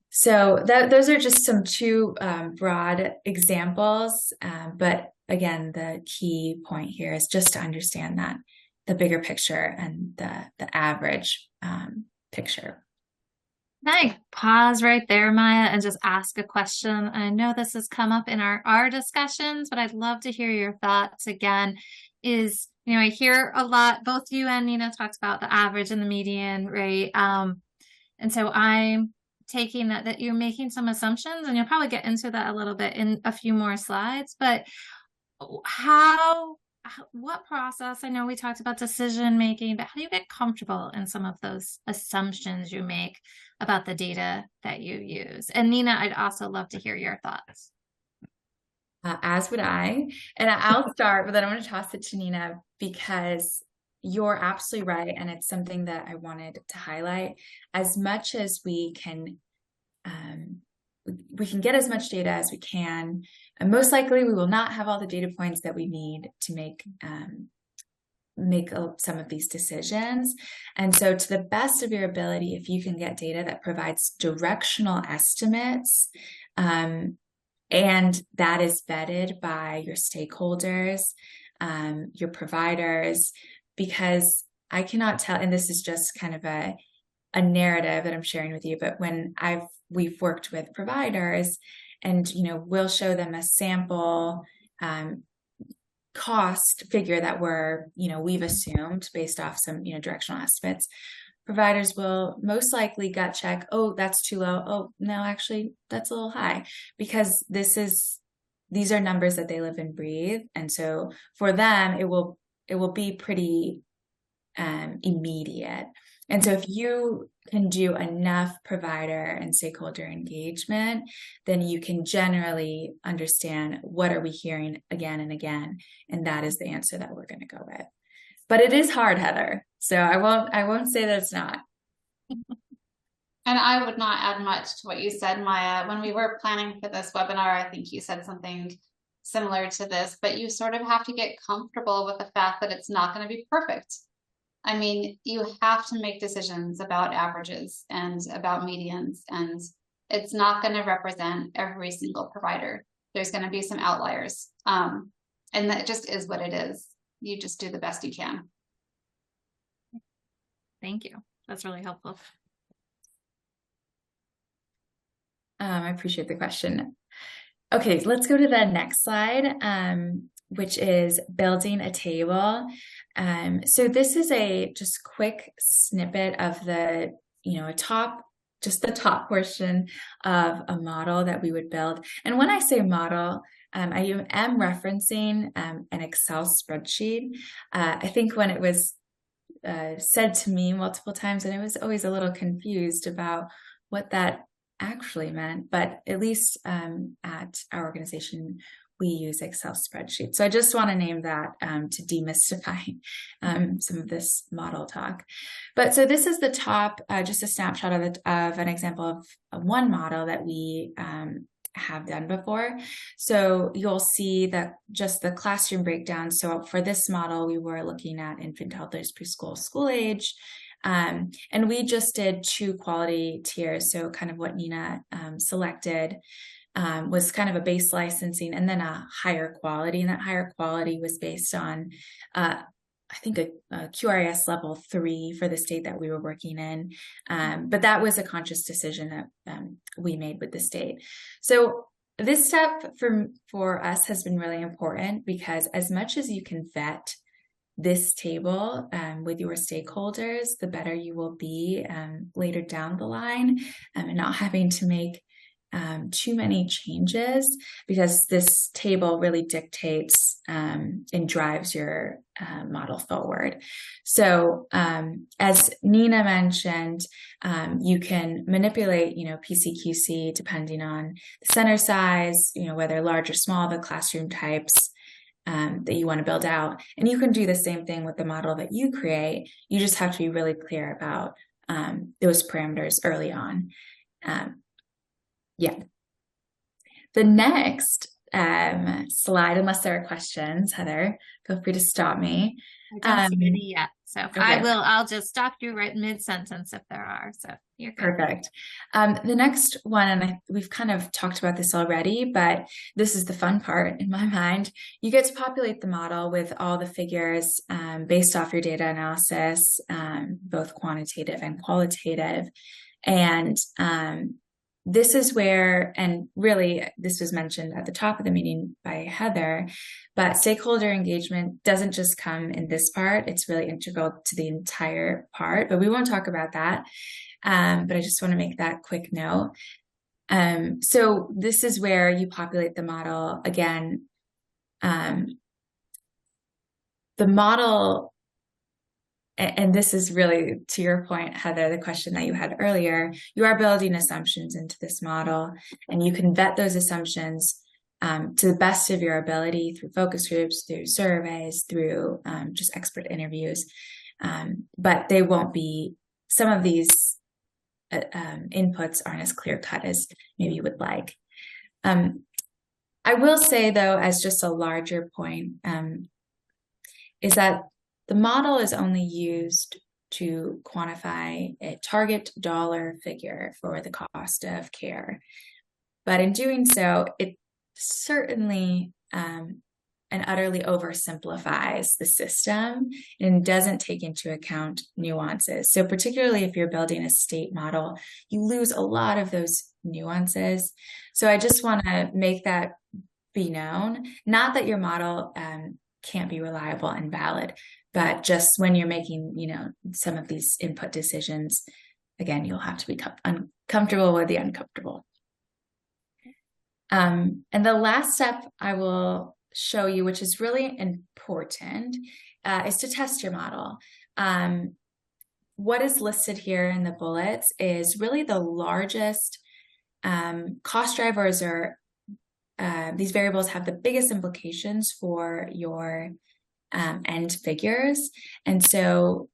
So those are just some 2 broad examples, but again, the key point here is just to understand that the bigger picture and the average picture. Can I pause right there, Maya, and just ask a question? I know this has come up in our discussions, but I'd love to hear your thoughts again. I hear a lot, both you and Nina talked about the average and the median, right? And so I'm taking that you're making some assumptions, and you'll probably get into that a little bit in a few more slides, but what process? I know we talked about decision making, but how do you get comfortable in some of those assumptions you make about the data that you use? And Nina, I'd also love to hear your thoughts. As would I. And I'll start, but then I'm going to toss it to Nina because you're absolutely right. And it's something that I wanted to highlight. As much as we can get as much data as we can, and most likely we will not have all the data points that we need to make some of these decisions. And so to the best of your ability, if you can get data that provides directional estimates, and that is vetted by your stakeholders, your providers, because I cannot tell, and this is just kind of a narrative that I'm sharing with you, but when we've worked with providers and, we'll show them a sample cost figure that we've assumed based off some, directional estimates, providers will most likely gut check, oh, that's too low. Oh, no, actually, that's a little high, because these are numbers that they live and breathe. And so for them, it will be pretty immediate. And so if you can do enough provider and stakeholder engagement, then you can generally understand what are we hearing again and again. And that is the answer that we're going to go with. But it is hard, Heather. So I won't say that it's not. And I would not add much to what you said, Maya. When we were planning for this webinar, I think you said something similar to this, but you sort of have to get comfortable with the fact that it's not going to be perfect. I mean, you have to make decisions about averages and about medians, and it's not going to represent every single provider. there's going to be some outliers. And that just is what it is. You just do the best you can. Thank you. That's really helpful. I appreciate the question. Okay, let's go to the next slide, which is building a table. So this is a just quick snippet of the, just the top portion of a model that we would build. And when I say model, I am referencing an Excel spreadsheet. I think when it was said to me multiple times, and I was always a little confused about what that actually meant, but at least at our organization, we use Excel spreadsheets. So I just want to name that to demystify some of this model talk. But so this is the top, just a snapshot of an example of one model that we have done before. So you'll see that just the classroom breakdown. So for this model, we were looking at infant, toddlers, preschool, school age. And we just did 2 quality tiers. So kind of what Nina selected was kind of a base licensing and then a higher quality. And that higher quality was based on, I think, a QRIS level 3 for the state that we were working in. But that was a conscious decision that we made with the state. So this step for us has been really important, because as much as you can vet this table with your stakeholders, the better you will be later down the line, and not having to make too many changes, because this table really dictates and drives your model forward. So as Nina mentioned, you can manipulate, PCQC depending on the center size, whether large or small, the classroom types that you want to build out. And you can do the same thing with the model that you create. You just have to be really clear about those parameters early on. Yeah. The next slide, unless there are questions, Heather, feel free to stop me. I don't see any yet. So okay. I'll just stop you right mid-sentence if there are. So you're good. Perfect. The next one, and we've kind of talked about this already, but this is the fun part in my mind. You get to populate the model with all the figures based off your data analysis, both quantitative and qualitative. And this is where, and really this was mentioned at the top of the meeting by Heather, but stakeholder engagement doesn't just come in this part. It's really integral to the entire part, but we won't talk about that. But I just want to make that quick note. So this is where you populate the model. Again, the model, and this is really to your point, Heather, the question that you had earlier, you are building assumptions into this model, and you can vet those assumptions to the best of your ability through focus groups, through surveys, through just expert interviews. But they won't be, some of these inputs aren't as clear cut as maybe you would like. I will say, though, as just a larger point, is that the model is only used to quantify a target dollar figure for the cost of care. But in doing so, it certainly and utterly oversimplifies the system and doesn't take into account nuances. So particularly if you're building a state model, you lose a lot of those nuances. So I just want to make that be known. Not that your model can't be reliable and valid, but just when you're making, some of these input decisions, again, you'll have to be uncomfortable with the uncomfortable. And the last step I will show you, which is really important, is to test your model. What is listed here in the bullets is really the largest cost drivers, or these variables have the biggest implications for your end figures. And so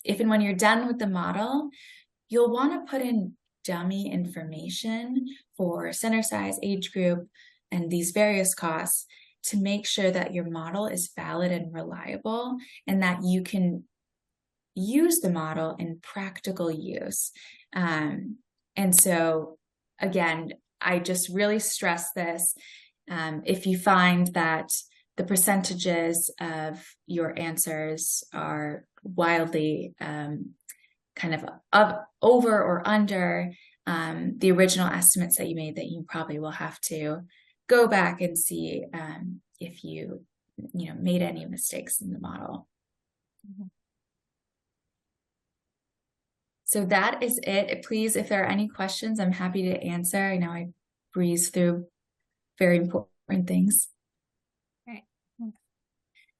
if and when you're done with the model, you'll want to put in dummy information for center size, age group, and these various costs to make sure that your model is valid and reliable, and that you can use the model in practical use. And so, again, I just really stress this. If you find that the percentages of your answers are wildly kind of up, over or under the original estimates that you made, that you probably will have to go back and see if you made any mistakes in the model. Mm-hmm. So that is it. Please, if there are any questions, I'm happy to answer. I know I breezed through very important things. Right.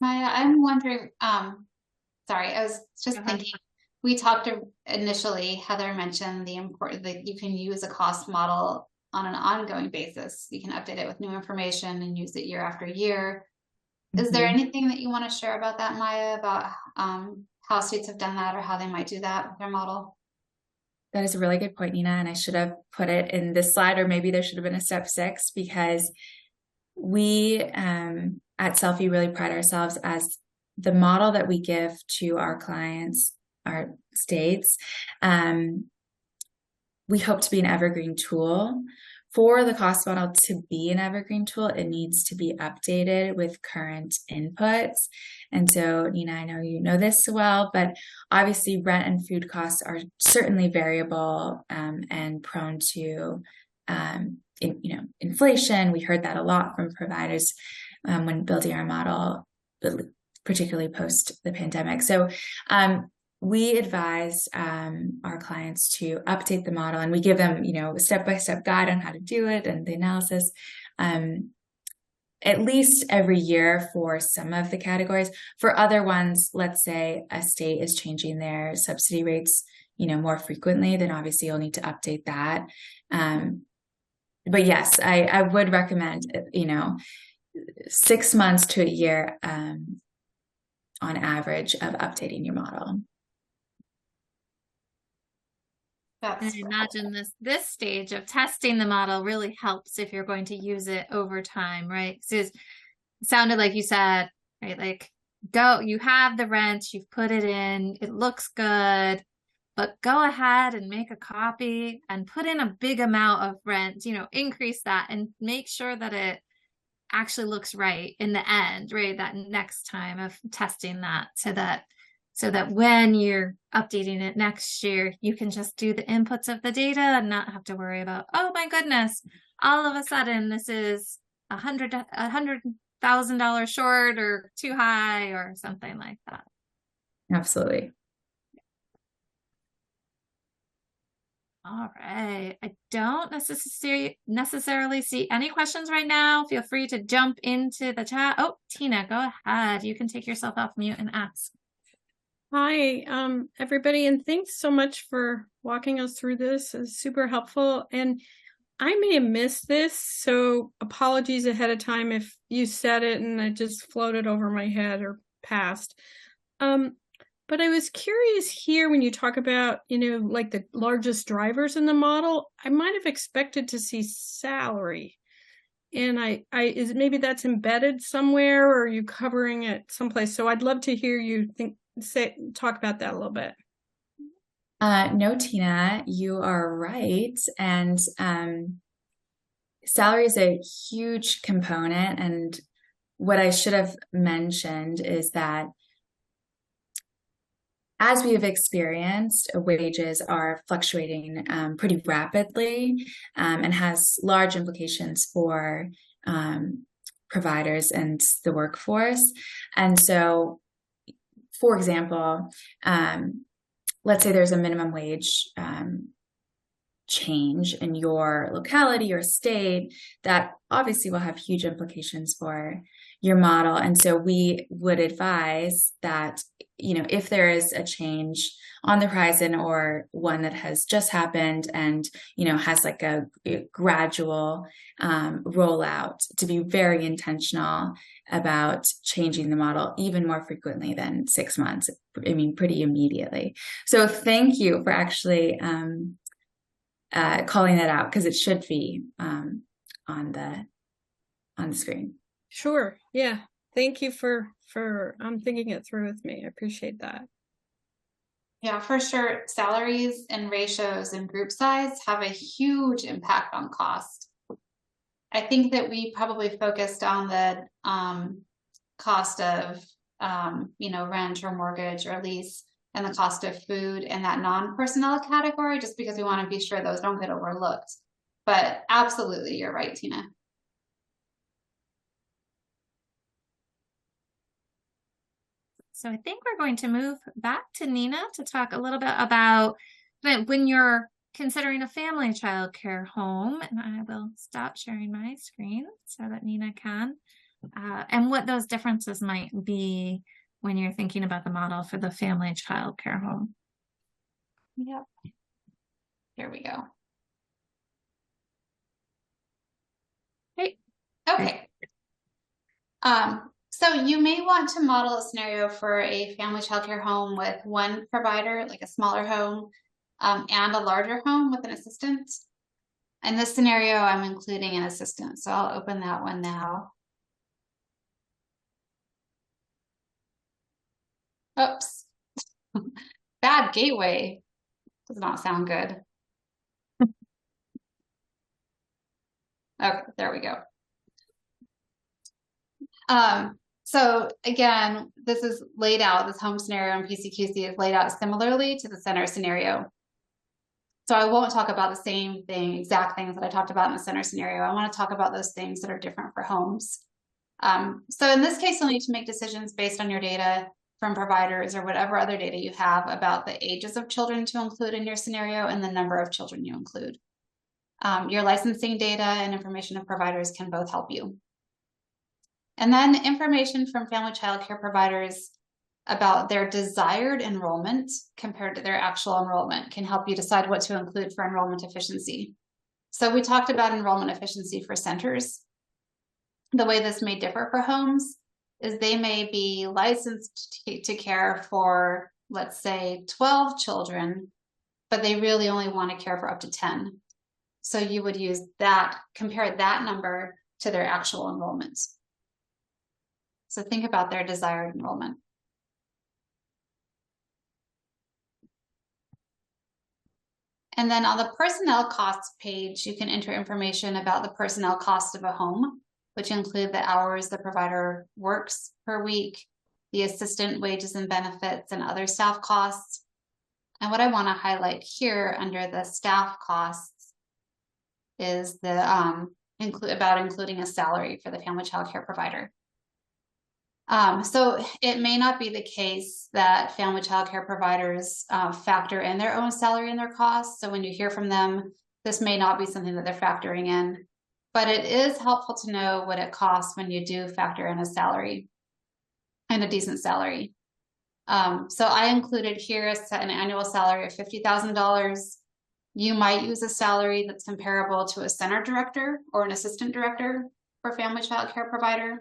Maya, I'm wondering, sorry, I was just thinking, we talked initially, Heather mentioned the important that you can use a cost model on an ongoing basis. You can update it with new information and use it year after year. Is there anything that you want to share about that, Maya, about how states have done that or how they might do that with their model? That is a really good point, Nina, and I should have put it in this slide, or maybe there should have been a step 6, because we at Selfie really pride ourselves as the model that we give to our clients, our states. We hope to be an evergreen tool. For the cost model to be an evergreen tool, it needs to be updated with current inputs. And so, Nina, I know you know this well, but obviously rent and food costs are certainly variable and prone to inflation. We heard that a lot from providers when building our model, particularly post the pandemic. So we advise our clients to update the model, and we give them, a step-by-step guide on how to do it and the analysis at least every year for some of the categories. For other ones, let's say a state is changing their subsidy rates, more frequently, then obviously you'll need to update that. But yes, I would recommend, 6 months to a year on average of updating your model. And I imagine this stage of testing the model really helps if you're going to use it over time, right? Because it sounded like you said, right, like you have the rent, you've put it in, it looks good, but go ahead and make a copy and put in a big amount of rent, increase that and make sure that it actually looks right in the end, right? That next time of testing that, so that when you're updating it next year, you can just do the inputs of the data and not have to worry about, oh my goodness, all of a sudden this is $100,000 short or too high or something like that. Absolutely. All right. I don't necessarily see any questions right now. Feel free to jump into the chat. Oh, Tina, go ahead. You can take yourself off mute and ask. Hi, everybody, and thanks so much for walking us through this. It's super helpful. And I may have missed this, so apologies ahead of time if you said it and it just floated over my head or passed. But I was curious here when you talk about, like the largest drivers in the model, I might have expected to see salary. And maybe that's embedded somewhere, or are you covering it someplace? So I'd love to hear you talk about that a little bit. No, Tina, you are right. And salary is a huge component. And what I should have mentioned is that as we have experienced, wages are fluctuating pretty rapidly and has large implications for providers and the workforce. And so, for example, let's say there's a minimum wage change in your locality or state that obviously will have huge implications for your model. And so we would advise that, if there is a change on the horizon or one that has just happened and, has like a gradual rollout, to be very intentional about changing the model even more frequently than 6 months. I mean, pretty immediately. So thank you for actually calling that out, because it should be on the screen. Sure. Yeah. Thank you for thinking it through with me. I appreciate that. Yeah, for sure. Salaries and ratios and group size have a huge impact on cost. I think that we probably focused on the cost of rent or mortgage or lease, and the cost of food in that non-personnel category, just because we want to be sure those don't get overlooked. But absolutely, you're right, Tina. So I think we're going to move back to Nina to talk a little bit about when you're considering a family childcare home, and I will stop sharing my screen so that Nina can, and what those differences might be when you're thinking about the model for the family childcare home. Yep. Here we go. Great. Okay. So you may want to model a scenario for a family childcare home with one provider, like a smaller home, and a larger home with an assistant. In this scenario, I'm including an assistant, so I'll open that one now. Oops. Bad gateway. Does not sound good. Okay, there we go. So again, this is laid out, this home scenario in PCQC is laid out similarly to the center scenario. So I won't talk about the same thing, exact things that I talked about in the center scenario. I want to talk about those things that are different for homes. So in this case, you'll need to make decisions based on your data from providers or whatever other data you have about the ages of children to include in your scenario and the number of children you include. Your licensing data and information of providers can both help you. And then information from family childcare providers about their desired enrollment compared to their actual enrollment can help you decide what to include for enrollment efficiency. So we talked about enrollment efficiency for centers. The way this may differ for homes is they may be licensed to care for, let's say, 12 children, but they really only want to care for up to 10. So you would use that, compare that number to their actual enrollments. So think about their desired enrollment. And then on the personnel costs page, you can enter information about the personnel cost of a home, which include the hours the provider works per week, the assistant wages and benefits, and other staff costs. And what I want to highlight here under the staff costs is the including a salary for the family child care provider. So it may not be the case that family child care providers factor in their own salary and their costs. So when you hear from them, this may not be something that they're factoring in, but it is helpful to know what it costs when you do factor in a salary and a decent salary. So I included here an annual salary of $50,000. You might use a salary that's comparable to a center director or an assistant director for family child care provider.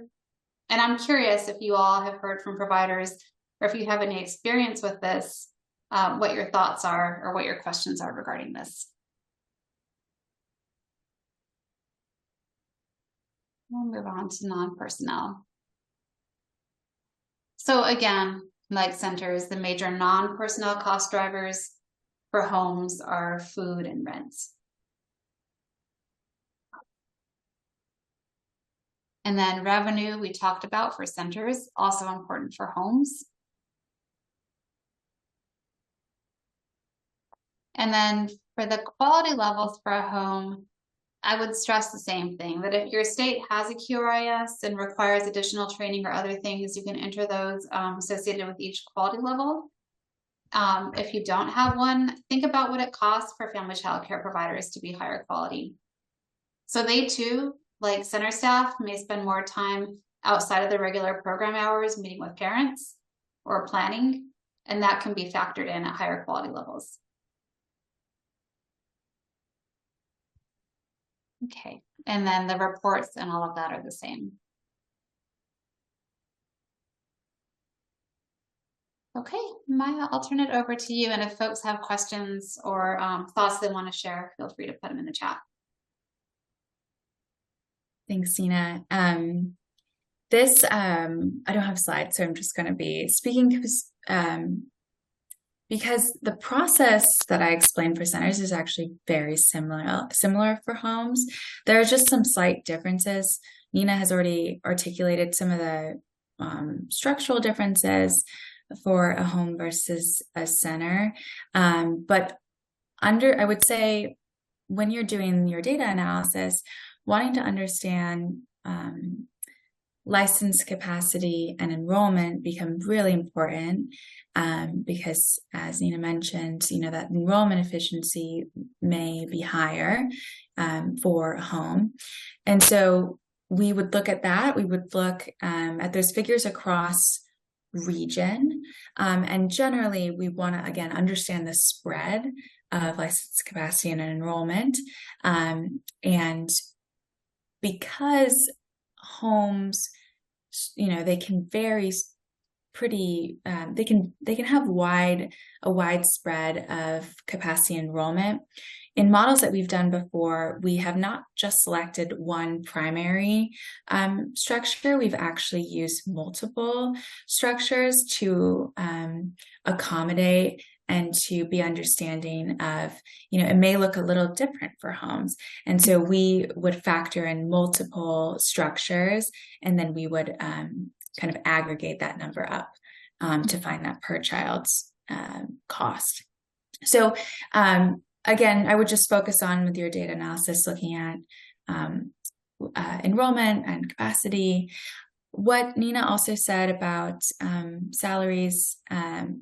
And I'm curious if you all have heard from providers or if you have any experience with this, what your thoughts are or what your questions are regarding this. We'll move on to non-personnel. So again, like centers, the major non-personnel cost drivers for homes are food and rent. And then revenue we talked about for centers, also important for homes. And then for the quality levels for a home, I would stress the same thing, that if your state has a QRIS and requires additional training or other things, you can enter those associated with each quality level. If you don't have one, think about what it costs for family child care providers to be higher quality. So they too, like center staff, may spend more time outside of the regular program hours meeting with parents or planning, and that can be factored in at higher quality levels. Okay, and then the reports and all of that are the same. Okay, Maya, I'll turn it over to you, and if folks have questions or thoughts they want to share, feel free to put them in the chat. Thanks, Tina. I don't have slides, so I'm just going to be speaking because the process that I explained for centers is actually very similar for homes. There are just some slight differences. Nina has already articulated some of the structural differences for a home versus a center. But I would say when you're doing your data analysis, wanting to understand license capacity and enrollment become really important because, as Nina mentioned, that enrollment efficiency may be higher for a home. And so we would look at that. We would look at those figures across region. And generally, we want to, again, understand the spread of license capacity and enrollment. And because homes, they can vary pretty, they can have a wide spread of capacity enrollment. In models that we've done before, we have not just selected one primary structure. We've actually used multiple structures to accommodate and to be understanding of, it may look a little different for homes. And so we would factor in multiple structures, and then we would kind of aggregate that number up to find that per child's cost. So again, I would just focus on with your data analysis, looking at enrollment and capacity. What Nina also said about salaries,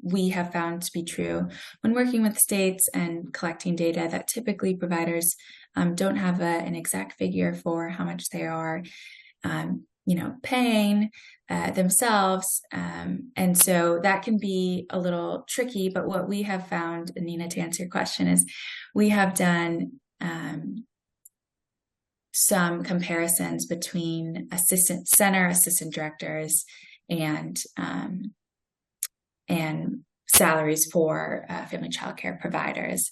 we have found to be true when working with states and collecting data, that typically providers don't have an exact figure for how much they are, paying themselves. And so that can be a little tricky, but what we have found, Nina, to answer your question, is we have done some comparisons between assistant directors and salaries for family child care providers.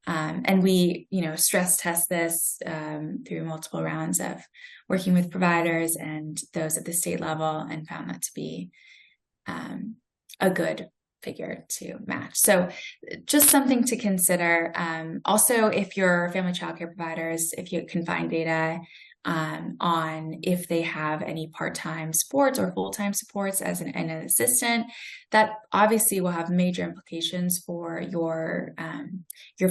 And we, stress test this through multiple rounds of working with providers and those at the state level, and found that to be a good figure to match. So just something to consider. Also, if your family child care providers, if you can find data on if they have any part-time supports or full-time supports as an assistant, that obviously will have major implications for your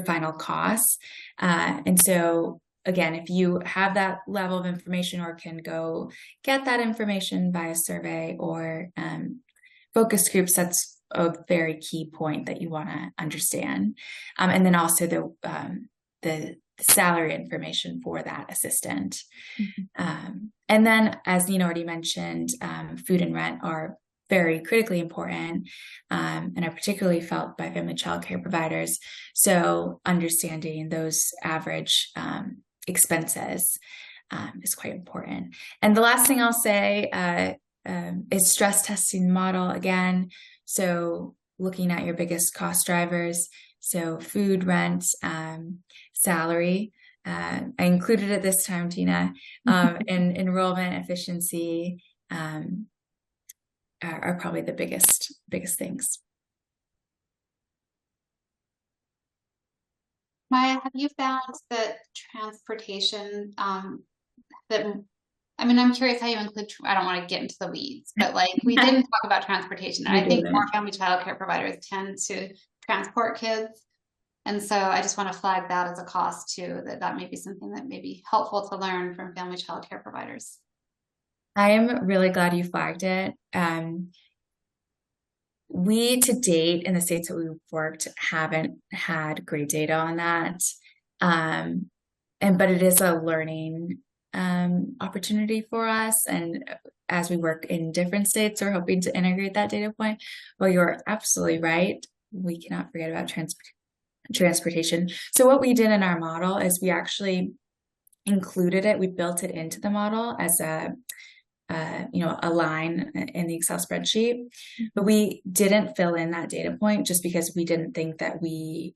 final costs. And so again, if you have that level of information or can go get that information via survey or focus groups, that's a very key point that you want to understand. And then also the salary information for that assistant. Mm-hmm. And then, as Nina already mentioned, food and rent are very critically important and are particularly felt by family child care providers. So understanding those average expenses is quite important. And the last thing I'll say is stress testing the model again. So looking at your biggest cost drivers, so food, rent, salary. I included it this time, Tina, and enrollment efficiency are probably the biggest things. Maya, have you found that transportation I'm curious how you include, I don't want to get into the weeds, but we didn't talk about transportation. And I think more family child care providers tend to transport kids. And so I just want to flag that as a cost too, that may be something that may be helpful to learn from family child care providers. I am really glad you flagged it. We, to date, in the states that we've worked, haven't had great data on that. But it is a learning opportunity for us. And as we work in different states, we're hoping to integrate that data point. Well, you're absolutely right. We cannot forget about transportation. So what we did in our model is we actually included it. We built it into the model as a line in the Excel spreadsheet, but we didn't fill in that data point just because we didn't think that we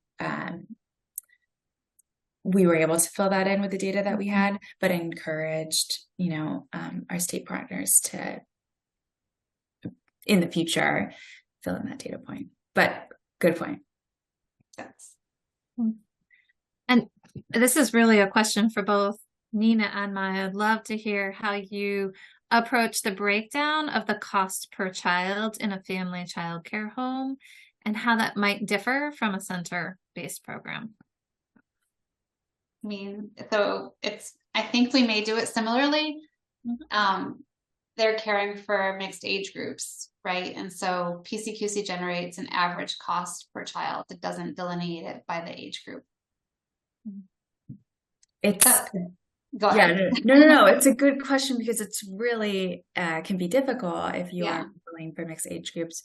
were able to fill that in with the data that we had, but encouraged, our state partners to, in the future, fill in that data point. But good point. sense. And this is really a question for both Nina and Maya. I'd love to hear how you approach the breakdown of the cost per child in a family childcare home and how that might differ from a center-based program. I mean, so I think we may do it similarly. They're caring for mixed age groups, right? And so PCQC generates an average cost per child. It doesn't delineate it by the age group. Go ahead. No. It's a good question because it's really can be difficult if you are going for mixed age groups.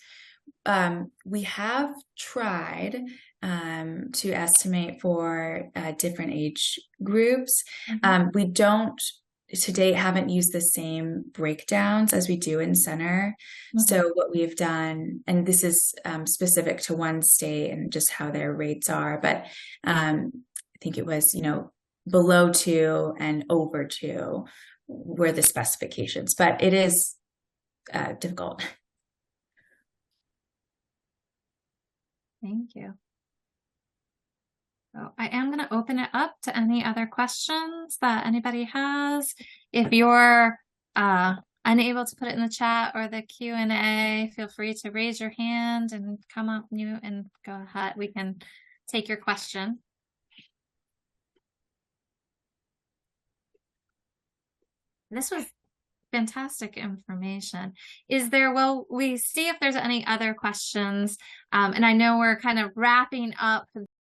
We have tried to estimate for different age groups. We don't to date haven't used the same breakdowns as we do in center. So what we've done, and this is specific to one state and just how their rates are, but I think it was, below 2 and over 2 were the specifications, but it is difficult. Thank you. So I am going to open it up to any other questions that anybody has. If you're unable to put it in the chat or the Q&A, feel free to raise your hand and come up and go ahead. We can take your question. This was fantastic information. Will we see if there's any other questions? And I know we're kind of wrapping up